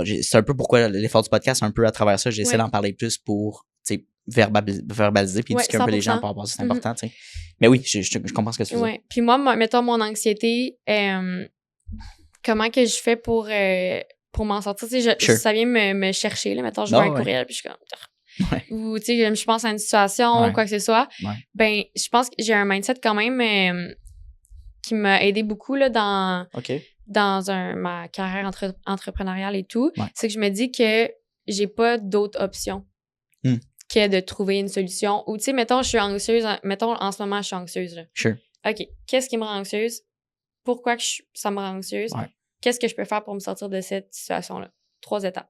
c'est un peu pourquoi l'effort du podcast, un peu à travers ça, j'essaie d'en parler plus pour, tu sais, verbaliser puis éduquer un peu les gens par rapport à ça, c'est important, tu sais. Mais oui, je comprends ce que tu veux dire. Puis moi, mettons mon anxiété, comment que je fais pour m'en sortir, tu sais, ça vient me chercher, là, mettons, je vois un courriel puis je suis comme, ou tu sais je pense à une situation ou quoi que ce soit, ben je pense que j'ai un mindset quand même qui m'a aidé beaucoup là dans ma carrière entrepreneuriale et tout, c'est que je me dis que j'ai pas d'autre option que de trouver une solution, ou tu sais mettons je suis anxieuse, mettons en ce moment je suis anxieuse là. OK, qu'est-ce qui me rend anxieuse? Pourquoi que ça me rend anxieuse? Qu'est-ce que je peux faire pour me sortir de cette situation là? 3 étapes.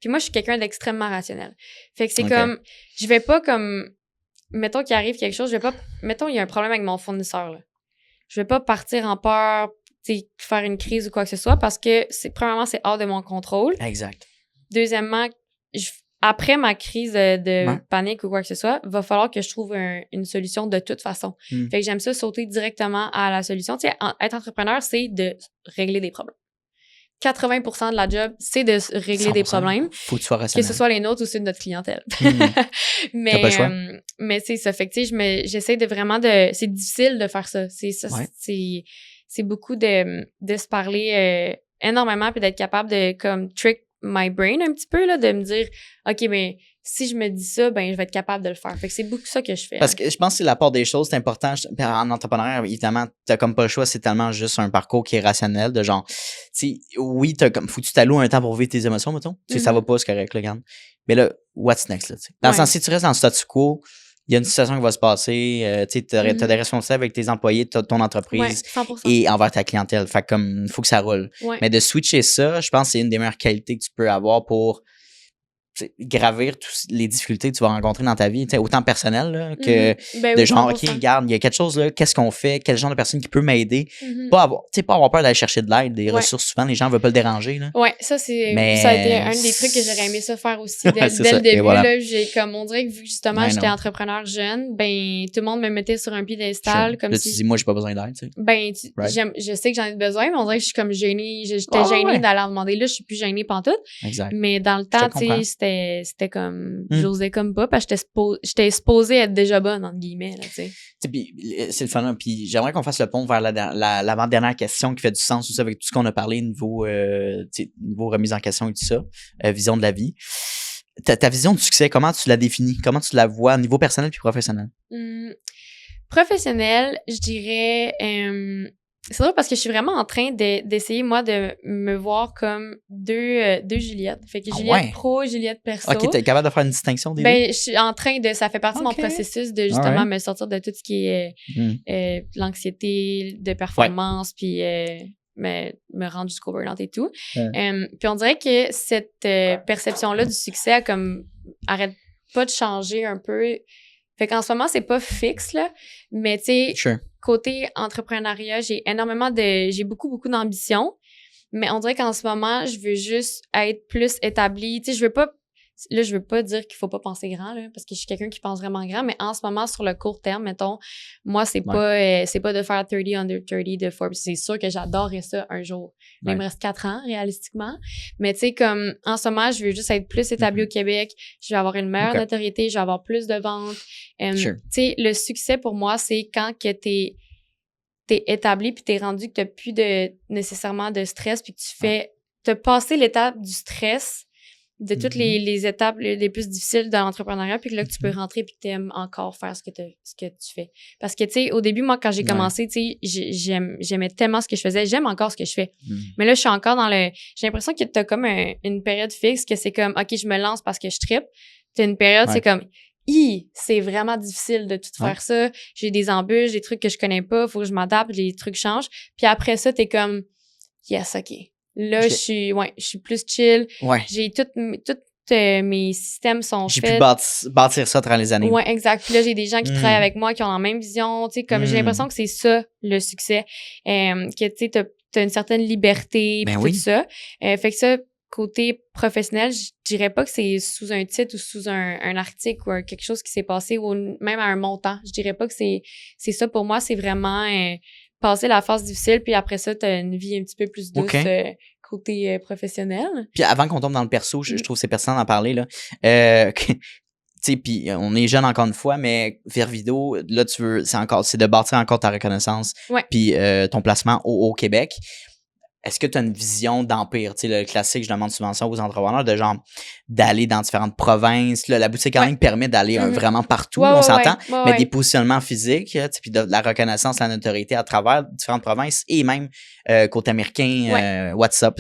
Puis moi, je suis quelqu'un d'extrêmement rationnel. Fait que c'est comme, je vais pas comme, mettons qu'il arrive quelque chose, mettons il y a un problème avec mon fournisseur, là. Je vais pas partir en peur faire une crise ou quoi que ce soit parce que premièrement, c'est hors de mon contrôle. Exact. Deuxièmement, après ma crise de panique ou quoi que ce soit, va falloir que je trouve une solution de toute façon. Fait que j'aime ça sauter directement à la solution. Tu sais, être entrepreneur, c'est de régler des problèmes. 80% de la job, c'est de régler 100%. Des problèmes. Faut que tu sois rationnel. Que ce soit les nôtres ou ceux de notre clientèle. T'as pas le choix. Mais c'est ça. Fait que, tu sais, j'essaie de vraiment c'est difficile de faire ça. C'est beaucoup de se parler énormément puis d'être capable de, comme, trick my brain un petit peu, là, de me dire, OK, mais si je me dis ça, ben je vais être capable de le faire. Fait que c'est beaucoup ça que je fais. Parce que je pense que c'est la part des choses, c'est important. En entrepreneuriat, évidemment, t'as comme pas le choix, c'est tellement juste un parcours qui est rationnel, de genre, tu sais, oui, faut que tu t'alloues un temps pour vivre tes émotions, mettons. Tu sais, ça va pas, c'est correct, là, regarde. Mais là, what's next, là, tu sais. Dans le sens, si tu restes dans le statu quo, il y a une situation qui va se passer, tu sais, t'as des responsabilités avec tes employés, ton entreprise et envers ta clientèle. Fait comme, il faut que ça roule. Ouais. Mais de switcher ça, je pense que c'est une des meilleures qualités que tu peux avoir pour gravir toutes les difficultés que tu vas rencontrer dans ta vie, autant personnelles là, que de genre, 100%. OK, regarde, il y a quelque chose là, qu'est-ce qu'on fait, quel genre de personne qui peut m'aider. Pas avoir peur d'aller chercher de l'aide, des ressources, souvent, les gens ne veulent pas le déranger. Là. Ouais, ça, ça a été un des trucs que j'aurais aimé ça faire aussi dès le début. Voilà. Là, on dirait que vu que justement, j'étais entrepreneur jeune, ben, tout le monde me mettait sur un piédestal. Comme là, si... tu dis, moi, j'ai pas besoin d'aide. Tu sais. Ben, je sais que j'en ai besoin, mais on dirait que je suis comme gênée. J'étais gênée d'aller en demander. Là, je suis plus gênée pantoute. Exact. Mais dans le temps, tu sais, c'était comme, j'osais comme pas, parce que j'étais supposée être déjà bonne, entre guillemets, là, tu sais. Puis, c'est le fun, puis j'aimerais qu'on fasse le pont vers l'avant-dernière question qui fait du sens aussi avec tout ce qu'on a parlé niveau remise en question et tout ça, vision de la vie. Ta vision du succès, comment tu la définis? Comment tu la vois au niveau personnel puis professionnel? Professionnel, je dirais... c'est drôle parce que je suis vraiment en train d'essayer, moi, de me voir comme deux Juliette. Fait que Juliette pro, Juliette perso. OK, t'es capable de faire une distinction des deux? Ben, je suis en train de... Ça fait partie de mon processus de, justement, me sortir de tout ce qui est l'anxiété de performance, puis me rendre jusqu'au burn-out et tout. Puis on dirait que cette perception-là du succès arrête pas de changer un peu. Fait qu'en ce moment, c'est pas fixe, là, mais tu sais... Côté entrepreneuriat, j'ai beaucoup, beaucoup d'ambition, mais on dirait qu'en ce moment, je veux juste être plus établie. Tu sais, je veux pas dire qu'il faut pas penser grand, là, parce que je suis quelqu'un qui pense vraiment grand, mais en ce moment, sur le court terme, mettons, moi, c'est pas de faire 30 under 30 de Forbes. C'est sûr que j'adorerais ça un jour. Mais il me reste 4 ans, réalistiquement. Mais tu sais, comme, en ce moment, je veux juste être plus établie au Québec. Je vais avoir une meilleure notoriété, je vais avoir plus de ventes. Tu sais, le succès pour moi, c'est quand que t'es établi puis t'es rendu que t'as plus nécessairement de stress puis que t'as passé l'étape du stress de toutes les étapes les plus difficiles de l'entrepreneuriat puis que là que tu peux rentrer puis que t'aimes encore faire ce que tu fais. Parce que tu sais, au début, moi, quand j'ai commencé, tu sais, j'aimais tellement ce que je faisais, j'aime encore ce que je fais. Mais là, je suis encore j'ai l'impression que t'as comme une période fixe que c'est comme, OK, je me lance parce que je trippe. T'as une période, c'est comme, c'est vraiment difficile de tout faire ça. J'ai des embûches, des trucs que je connais pas, faut que je m'adapte, les trucs changent. Puis après ça, t'es comme, yes, OK. Là, je suis plus chill. Ouais. J'ai mes systèmes sont faits. J'ai pu bâtir ça à travers les années. Ouais, exact. Puis là, j'ai des gens qui travaillent avec moi, qui ont la même vision. Tu sais, comme j'ai l'impression que c'est ça, le succès. Que tu sais, t'as une certaine liberté, puis tout ça. Fait que ça, côté professionnel, je dirais pas que c'est sous un titre ou sous un article ou quelque chose qui s'est passé ou même à un montant. Je dirais pas que c'est ça pour moi. C'est vraiment passer la phase difficile puis après ça, t'as une vie un petit peu plus douce côté professionnel. Puis avant qu'on tombe dans le perso, je trouve que c'est pertinent d'en parler, là. Tu sais, puis on est jeune encore une fois, mais Virvido, là, c'est de bâtir encore ta reconnaissance puis ton placement au Québec. Est-ce que tu as une vision d'empire? Tu sais, le classique, je demande subvention aux entrepreneurs de genre d'aller dans différentes provinces. Là, la boutique en ligne permet d'aller vraiment partout, on s'entend, mais des positionnements physiques, puis de la reconnaissance, la notoriété à travers différentes provinces et même côté américain, WhatsApp.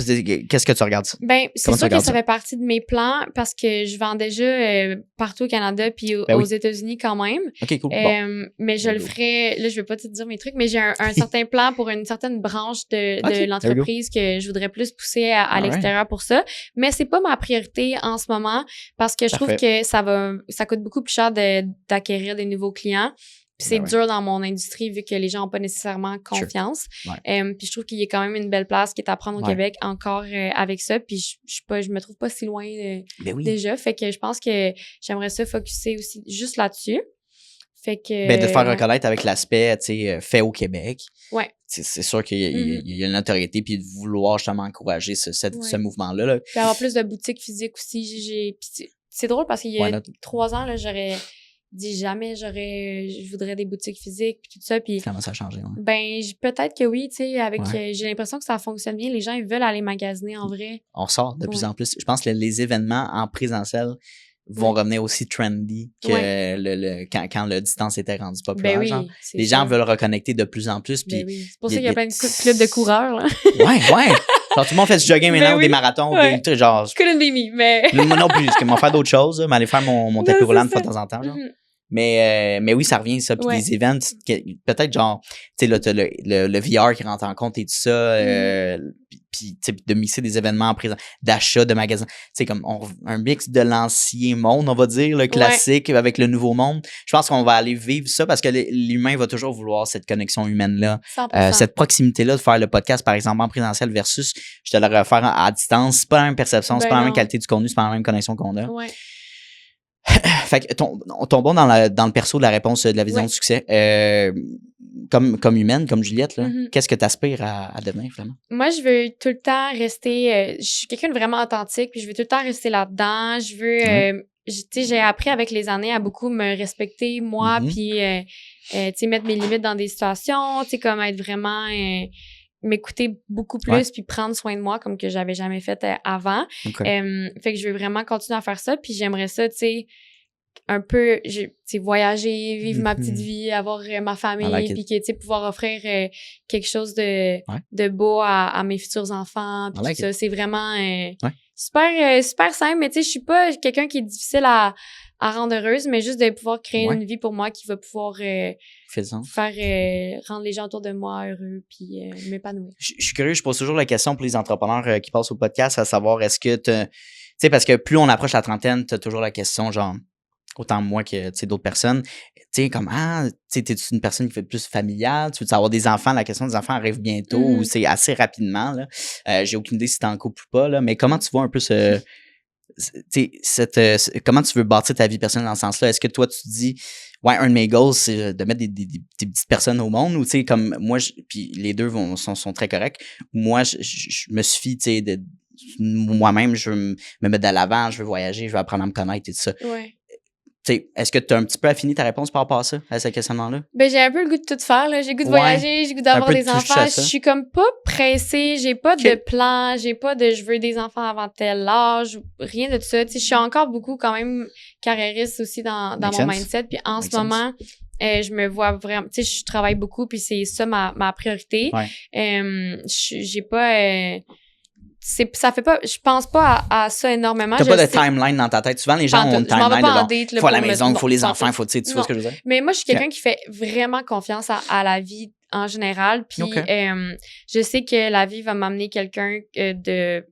Qu'est-ce que tu regardes ça? Ben, c'est sûr que ça fait partie de mes plans parce que je vends déjà partout au Canada puis aux États-Unis quand même. OK, cool. Mais je le ferai, là, je vais pas te dire mes trucs, mais j'ai un certain plan pour une certaine branche de l'entreprise que je voudrais plus pousser à l'extérieur pour ça. Mais c'est pas ma priorité en ce moment parce que je trouve que ça coûte beaucoup plus cher d'acquérir des nouveaux clients. Puis c'est dur dans mon industrie vu que les gens n'ont pas nécessairement confiance. Puis je trouve qu'il y a quand même une belle place qui est à prendre au Québec encore avec ça. Puis je me trouve pas si loin déjà. Fait que je pense que j'aimerais ça focusser aussi juste là-dessus. Fait que, de te faire reconnaître avec l'aspect, tu sais, fait au Québec. Ouais. C'est sûr qu'il y a une notoriété, puis de vouloir justement encourager ce mouvement-là. Là. Puis avoir plus de boutiques physiques aussi. Puis c'est drôle parce qu'il y a 3 ans, là, j'aurais dit jamais je voudrais des boutiques physiques, puis tout ça. Puis comment ça a changé? Ouais. Ben, peut-être que oui, tu sais, j'ai l'impression que ça fonctionne bien. Les gens, ils veulent aller magasiner en vrai. On ressort de plus en plus. Je pense que les événements en présentiel vont revenir aussi trendy que quand la distance était rendue populaire. Ben oui, genre. Les gens veulent reconnecter de plus en plus. Ben oui. C'est pour ça qu'il y a plein de clubs de coureurs. Là. Ouais. Genre, tout le monde fait du jogging maintenant ou des marathons. Des, genre, couldn't be me, mais... Moi non plus, parce que moi, faire d'autres choses, mais aller faire mon tapis roulant de temps en temps. Genre. Mais oui, ça revient, ça. Puis des events, peut-être genre, tu sais, là, t'as le VR qui rentre en compte et tout ça. Puis tu sais, de mixer des événements en présent, d'achat de magasins. Tu sais, comme un mix de l'ancien monde, on va dire, le classique avec le nouveau monde. Je pense qu'on va aller vivre ça parce que l'humain va toujours vouloir cette connexion humaine-là. Cette proximité-là de faire le podcast, par exemple, en présentiel versus je te le refaire à distance. C'est pas la même perception, c'est pas la même qualité du contenu, c'est pas la même connexion qu'on a. Ouais. Fait que tombons dans le perso de la réponse de la vision du succès. Comme humaine, comme Juliette, là, qu'est-ce que tu aspires à devenir, vraiment? Moi, je veux tout le temps rester... je suis quelqu'un de vraiment authentique, puis je veux tout le temps rester là-dedans. Je veux... tu sais, j'ai appris avec les années à beaucoup me respecter, moi, puis tu sais, mettre mes limites dans des situations, tu sais, comme être vraiment... m'écouter beaucoup plus puis prendre soin de moi comme que j'avais jamais fait avant. Fait que je veux vraiment continuer à faire ça, puis j'aimerais ça, tu sais, un peu, tu sais, voyager, vivre ma petite vie, avoir ma famille, puis que, tu sais, pouvoir offrir quelque chose de beau à mes futurs enfants, puis tout ça. C'est vraiment super simple, mais tu sais, je suis pas quelqu'un qui est difficile à rendre heureuse, mais juste de pouvoir créer une vie pour moi qui va pouvoir rendre les gens autour de moi heureux puis m'épanouir. Je suis curieux, je pose toujours la question pour les entrepreneurs qui passent au podcast, à savoir est-ce que tu sais, parce que plus on approche la trentaine, tu as toujours la question, genre, autant moi que d'autres personnes, tu sais, comme, t'es une personne qui fait plus familiale, tu veux avoir des enfants, la question des enfants arrive bientôt ou c'est assez rapidement, là. J'ai aucune idée si t'es en couple ou pas, là, mais comment tu vois un peu comment tu veux bâtir ta vie personnelle dans ce sens-là? Est-ce que toi, tu te dis, un de mes goals, c'est de mettre des petites personnes au monde, ou tu sais, comme moi, puis les deux sont très corrects. Moi, je me suffis, tu sais, moi-même, je veux me mettre de l'avant, je veux voyager, je veux apprendre à me connaître et tout ça. T'sais, est-ce que tu as un petit peu affiné ta réponse par rapport à ça, à ce questionnement-là? Ben, j'ai un peu le goût de tout faire, là. J'ai le goût de voyager, j'ai le goût d'avoir des enfants. Je suis comme pas pressée, j'ai pas de plan, j'ai pas de je veux des enfants avant tel âge, rien de tout ça. Tu sais, je suis encore beaucoup quand même carriériste aussi dans mon mindset. Puis en ce moment, je me vois vraiment, tu sais, je travaille beaucoup puis c'est ça ma priorité. J'ai pas... ça fait pas, je pense pas à ça énormément. T'as pas de timeline dans ta tête. Souvent, les gens ont une timeline il faut la maison, il faut les enfants, il faut, tu vois ce que je veux dire? Mais moi, je suis quelqu'un qui fait vraiment confiance à la vie en général. Puis, je sais que la vie va m'amener quelqu'un de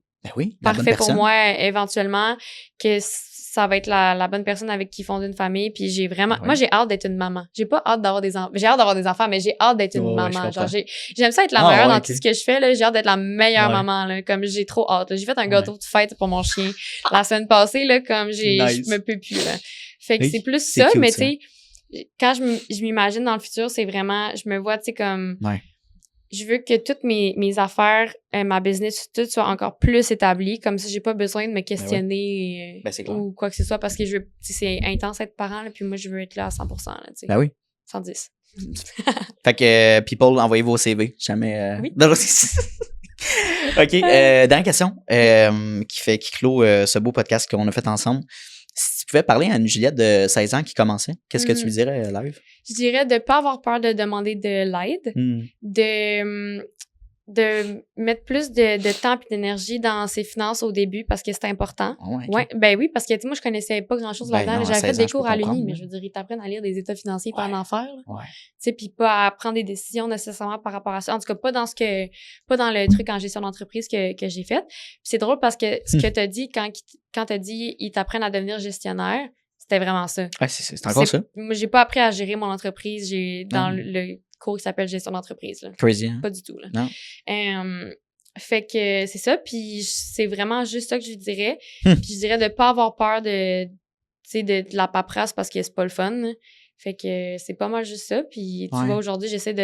parfait pour moi éventuellement, que ça va être la bonne personne avec qui fonder une famille. Puis j'ai vraiment... Moi, j'ai hâte d'être une maman. J'ai pas hâte d'avoir des enfants. J'ai hâte d'avoir des enfants, mais j'ai hâte d'être une maman. Genre, j'aime ça être la meilleure dans tout ce que je fais. Là. J'ai hâte d'être la meilleure maman. Là, comme j'ai trop hâte. Là. J'ai fait un gâteau de fête pour mon chien la semaine passée. Là, comme je me peux plus. Là. Fait que c'est plus ça. Mais tu sais, quand je m'imagine dans le futur, c'est vraiment... Je me vois, tu sais, comme... Je veux que toutes mes affaires, ma business, tout soit encore plus établi. Comme ça, j'ai pas besoin de me questionner ou quoi que ce soit parce que je veux, c'est intense être parent, là, puis moi, je veux être là à 100%. Là, 110. Fait que, people, envoyez vos CV. Jamais. Oui. OK. Dernière question qui clôt ce beau podcast qu'on a fait ensemble. Si tu pouvais parler à une Juliette de 16 ans qui commençait, qu'est-ce que tu lui dirais live? Je dirais de ne pas avoir peur de demander de l'aide, de mettre plus de temps et d'énergie dans ses finances au début parce que c'est important. Ben oui, parce que moi, je connaissais pas grand-chose là-dedans. J'avais fait des cours à l'Uni, mais je veux dire, ils t'apprennent à lire des états financiers pour en faire. Tu sais, puis pas à prendre des décisions nécessairement par rapport à ça. En tout cas, pas dans le truc en gestion d'entreprise que j'ai fait. Puis c'est drôle parce que ce que tu as dit quand tu as dit ils t'apprennent à devenir gestionnaire, c'était vraiment ça. Ouais, c'est encore ça. Moi, j'ai pas appris à gérer mon entreprise. J'ai dans le cours qui s'appelle gestion d'entreprise. Là. Crazy, hein? Pas du tout, là. Non. Fait que c'est ça, puis c'est vraiment juste ça que je dirais. Puis je dirais de pas avoir peur de la paperasse parce que c'est pas le fun. Fait que c'est pas mal juste ça. Puis tu vois, aujourd'hui, j'essaie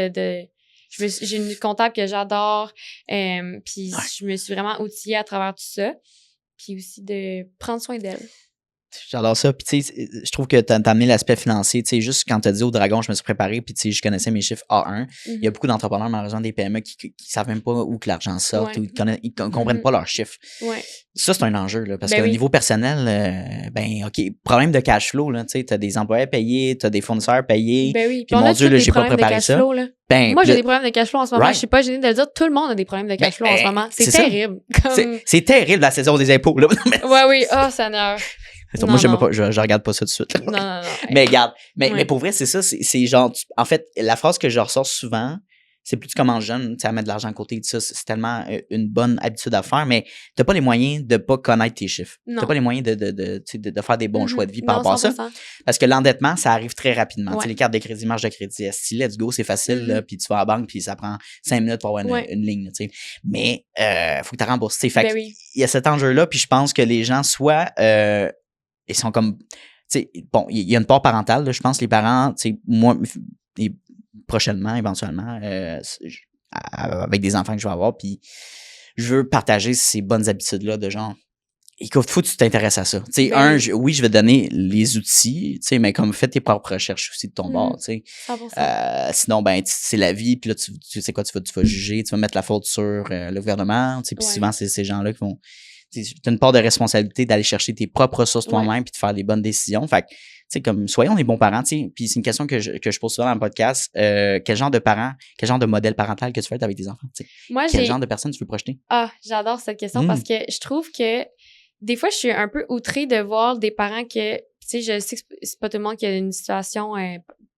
j'ai une comptable que j'adore, puis je me suis vraiment outillée à travers tout ça. Puis aussi de prendre soin d'elle. J'adore ça. Puis, tu sais, je trouve que t'as amené l'aspect financier. Tu sais, juste quand t'as dit au Dragon, je me suis préparé, puis, tu sais, je connaissais mes chiffres A1. Il y a beaucoup d'entrepreneurs, malheureusement, des PME qui savent même pas où que l'argent sort, ou ils comprennent pas leurs chiffres. Ouais. Ça, c'est un enjeu, là, parce qu'au niveau personnel, OK, problème de cash flow, là, tu sais, t'as des employés payés, t'as des fournisseurs payés. Ben oui. Puis, mon Dieu, là, j'ai pas préparé ça. Flow, là. Moi, j'ai des problèmes de cash flow en ce moment. Je suis pas gênée de le dire. Tout le monde a des problèmes de cash flow en ce moment. C'est terrible. C'est terrible, la saison des impôts, là. Oui. Oh, Seigneur. Moi, je regarde pas ça tout de suite. Non. Mais regarde, mais pour vrai, c'est ça, c'est genre, en fait, la phrase que je ressors souvent, c'est plus tu commences jeune, tu sais, à mettre de l'argent à côté, tout ça, c'est tellement une bonne habitude à faire, mais t'as pas les moyens de pas connaître tes chiffres. T'as pas les moyens de faire des bons choix de vie par rapport à ça. Parce que l'endettement, ça arrive très rapidement. Tu sais, les cartes de crédit, marge de crédit, let's go, c'est facile, là, puis tu vas à la banque, puis ça prend 5 minutes pour avoir une ligne, tu sais. Mais faut que tu rembourses. Fait il y a cet enjeu-là, puis je pense que les gens soit ils sont comme, tu sais, bon, il y a une part parentale, là, je pense, les parents, tu sais, moi, prochainement, éventuellement, avec des enfants que je vais avoir, puis je veux partager ces bonnes habitudes-là de genre, écoute, faut que tu t'intéresses à ça. Tu sais, oui, je vais te donner les outils, tu sais, mais comme fais tes propres recherches aussi de ton bord, tu sais. Sinon, ben, c'est la vie, puis là, tu sais quoi, tu vas juger, tu vas mettre la faute sur le gouvernement, tu sais, puis souvent, c'est ces gens-là qui vont... Tu as une part de responsabilité d'aller chercher tes propres ressources toi-même puis de faire les bonnes décisions. Fait que, tu sais, comme, soyons des bons parents, tu sais. Puis c'est une question que je pose souvent dans le podcast. Quel genre de parent, quel genre de modèle parental que tu veux être avec tes enfants, tu sais? Moi, quel genre de personne tu veux projeter? Ah, j'adore cette question parce que je trouve que des fois, je suis un peu outrée de voir des parents que, tu sais, je sais que c'est pas tout le monde qui a une situation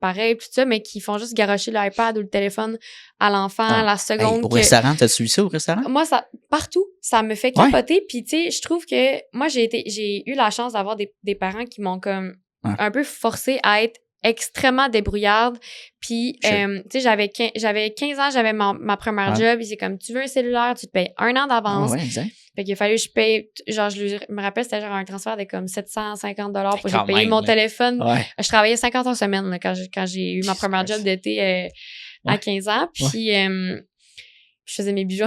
pareille, tout ça, mais qui font juste garrocher l'iPad ou le téléphone à l'enfant la seconde. Au restaurant, t'as suivi ça au restaurant? Moi, partout, ça me fait capoter. Puis, tu sais, je trouve que moi, j'ai eu la chance d'avoir des parents qui m'ont comme un peu forcé à être extrêmement débrouillarde. Puis, tu sais, j'avais 15 ans, j'avais ma première job. Et c'est comme, tu veux un cellulaire, tu te payes 1 an d'avance. Exact. Fait qu'il a fallu que je paye, genre, je me rappelle, c'était genre un transfert de comme 750$ pour que j'ai payé mon téléphone. Je travaillais 50 heures semaine là, quand j'ai eu ma première job d'été à 15 ans. Puis, je faisais mes bijoux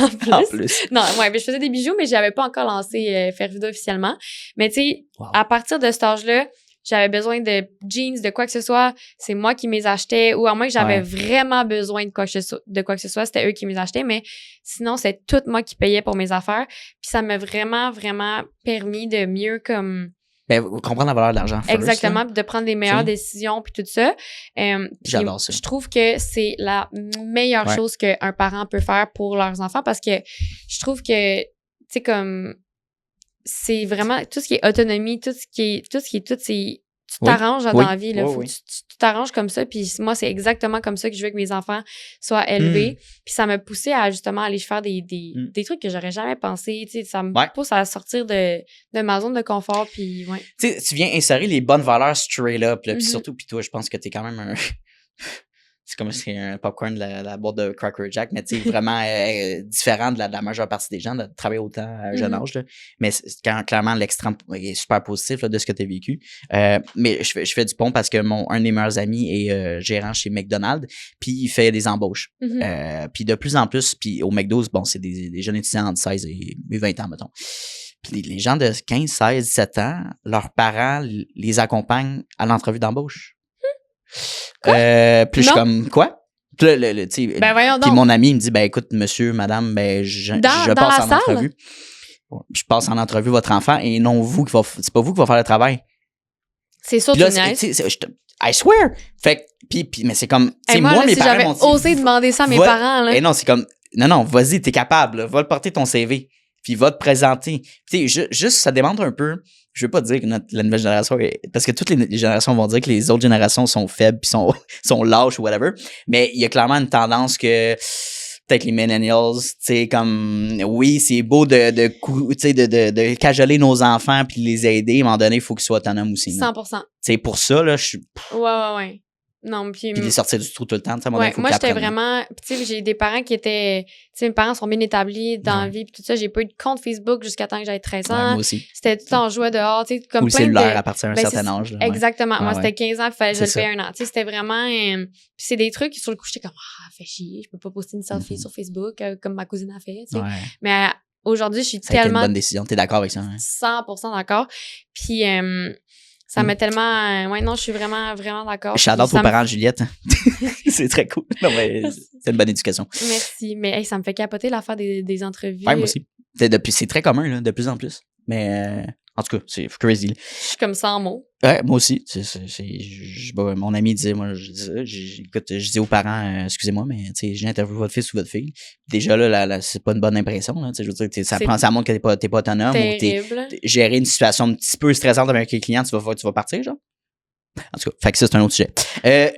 en plus. Non, mais je faisais des bijoux, mais j'avais pas encore lancé Faire Vida officiellement. Mais tu sais, à partir de cet âge-là, j'avais besoin de jeans, de quoi que ce soit, c'est moi qui me les achetais, ou à moins que j'avais vraiment besoin de quoi que ce soit, c'était eux qui me les achetaient, mais sinon, c'est tout moi qui payais pour mes affaires. Puis ça m'a vraiment, vraiment permis de mieux comme... comprendre la valeur de l'argent. Exactement, puis de prendre les meilleures décisions, puis tout ça. J'adore ça. Je trouve que c'est la meilleure chose qu'un parent peut faire pour leurs enfants, parce que je trouve que, tu sais, comme... c'est vraiment tout ce qui est autonomie, tout ce qui est tu t'arranges dans la vie là, faut que tu t'arranges comme ça, puis moi c'est exactement comme ça que je veux que mes enfants soient élevés. Puis ça m'a poussé à justement aller faire des trucs que j'aurais jamais pensé, tu sais, ça me pousse à sortir de ma zone de confort, puis tu sais, tu viens insérer les bonnes valeurs straight up là, puis surtout puis toi je pense que t'es quand même un c'est comme si c'est un popcorn de la boîte de Cracker Jack, mais tu sais, vraiment différent de la majeure partie des gens de travailler autant à un jeune âge. Là. Mais c'est clairement l'extrême est super positif là, de ce que tu as vécu. Mais je fais du pont parce que un des meilleurs amis est gérant chez McDonald's, puis il fait des embauches. Puis de plus en plus, puis au McDo, bon, c'est des jeunes étudiants entre 16 et 20 ans, mettons. Puis les gens de 15, 16, 17 ans, leurs parents les accompagnent à l'entrevue d'embauche. Puis je suis comme quoi? Puis mon ami il me dit écoute monsieur, madame, je passe en entrevue. Je passe en entrevue votre enfant et non vous c'est pas vous qui va faire le travail. C'est sûr que I swear. Fait puis mais c'est comme moi mes parents m'ont dit osé demander ça à mes parents là. Et non, c'est comme non, vas-y, t'es capable, va le porter ton CV. Puis va te présenter. Tu sais, juste ça demande un peu. Je veux pas dire que la nouvelle génération parce que toutes les générations vont dire que les autres générations sont faibles puis sont lâches ou whatever, mais il y a clairement une tendance que avec les millennials, tu sais, comme, oui, c'est beau de cajoler nos enfants puis les aider, à un moment donné, il faut qu'ils soient autonomes aussi. 100%. C'est pour ça, là, je suis... Ouais. Non, puis les sortir du trou tout le temps, tu sais, moi, j'étais vraiment... Tu sais, j'ai des parents qui étaient... Tu sais, mes parents sont bien établis dans la vie, puis tout ça. J'ai pas eu de compte Facebook jusqu'à temps que j'avais 13 ans. Ouais, moi aussi. C'était tout le temps jouet dehors, tu sais, comme ou plein le cellulaire à partir d'un certain âge. Là, exactement. Moi, c'était 15 ans, puis fallait que je le ça. paye 1 an. Tu sais, c'était vraiment... Puis c'est des trucs, sur le coup, j'étais comme, fait chier, je peux pas poster une selfie sur Facebook comme ma cousine a fait, tu sais. Mais aujourd'hui, je suis tellement... Ça a été une bonne décision. T'es d'accord avec ça? Hein? 100% d'accord. Puis... ça m'a tellement... ouais, non, je suis vraiment, vraiment d'accord. Shout-out aux parents de Juliette. C'est très cool. Non, mais c'est une bonne éducation. Merci. Mais ça me fait capoter l'affaire des entrevues. Ouais, moi aussi. C'est très commun, là, de plus en plus. Mais en tout cas, c'est crazy. Là. Je suis comme ça en mots. Ouais, moi aussi. Mon ami disait, moi, écoute, je dis aux parents, excusez-moi, mais j'ai interviewé votre fils ou votre fille. Déjà, là c'est pas une bonne impression. Là, je veux dire, ça montre que t'es pas autonome. Terrible. Ou gérer une situation un petit peu stressante avec un client, tu vas partir, genre. En tout cas, fait que ça, c'est un autre sujet.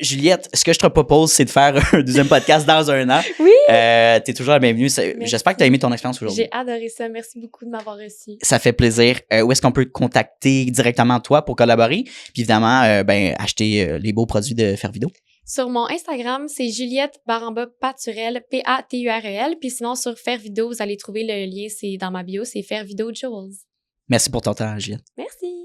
Juliette, ce que je te propose, c'est de faire un deuxième podcast dans 1 an. Oui! T'es toujours la bienvenue. J'espère que tu as aimé ton expérience aujourd'hui. J'ai adoré ça. Merci beaucoup de m'avoir reçu. Ça fait plaisir. Où est-ce qu'on peut te contacter directement toi pour collaborer? Puis évidemment, acheter les beaux produits de Faire Vidéo. Sur mon Instagram, c'est Juliette_Paturel, Paturel. Puis sinon, sur Faire Vidéo, vous allez trouver le lien, c'est dans ma bio, c'est Faire Vidéo Jewels. Merci pour ton temps, Juliette. Merci.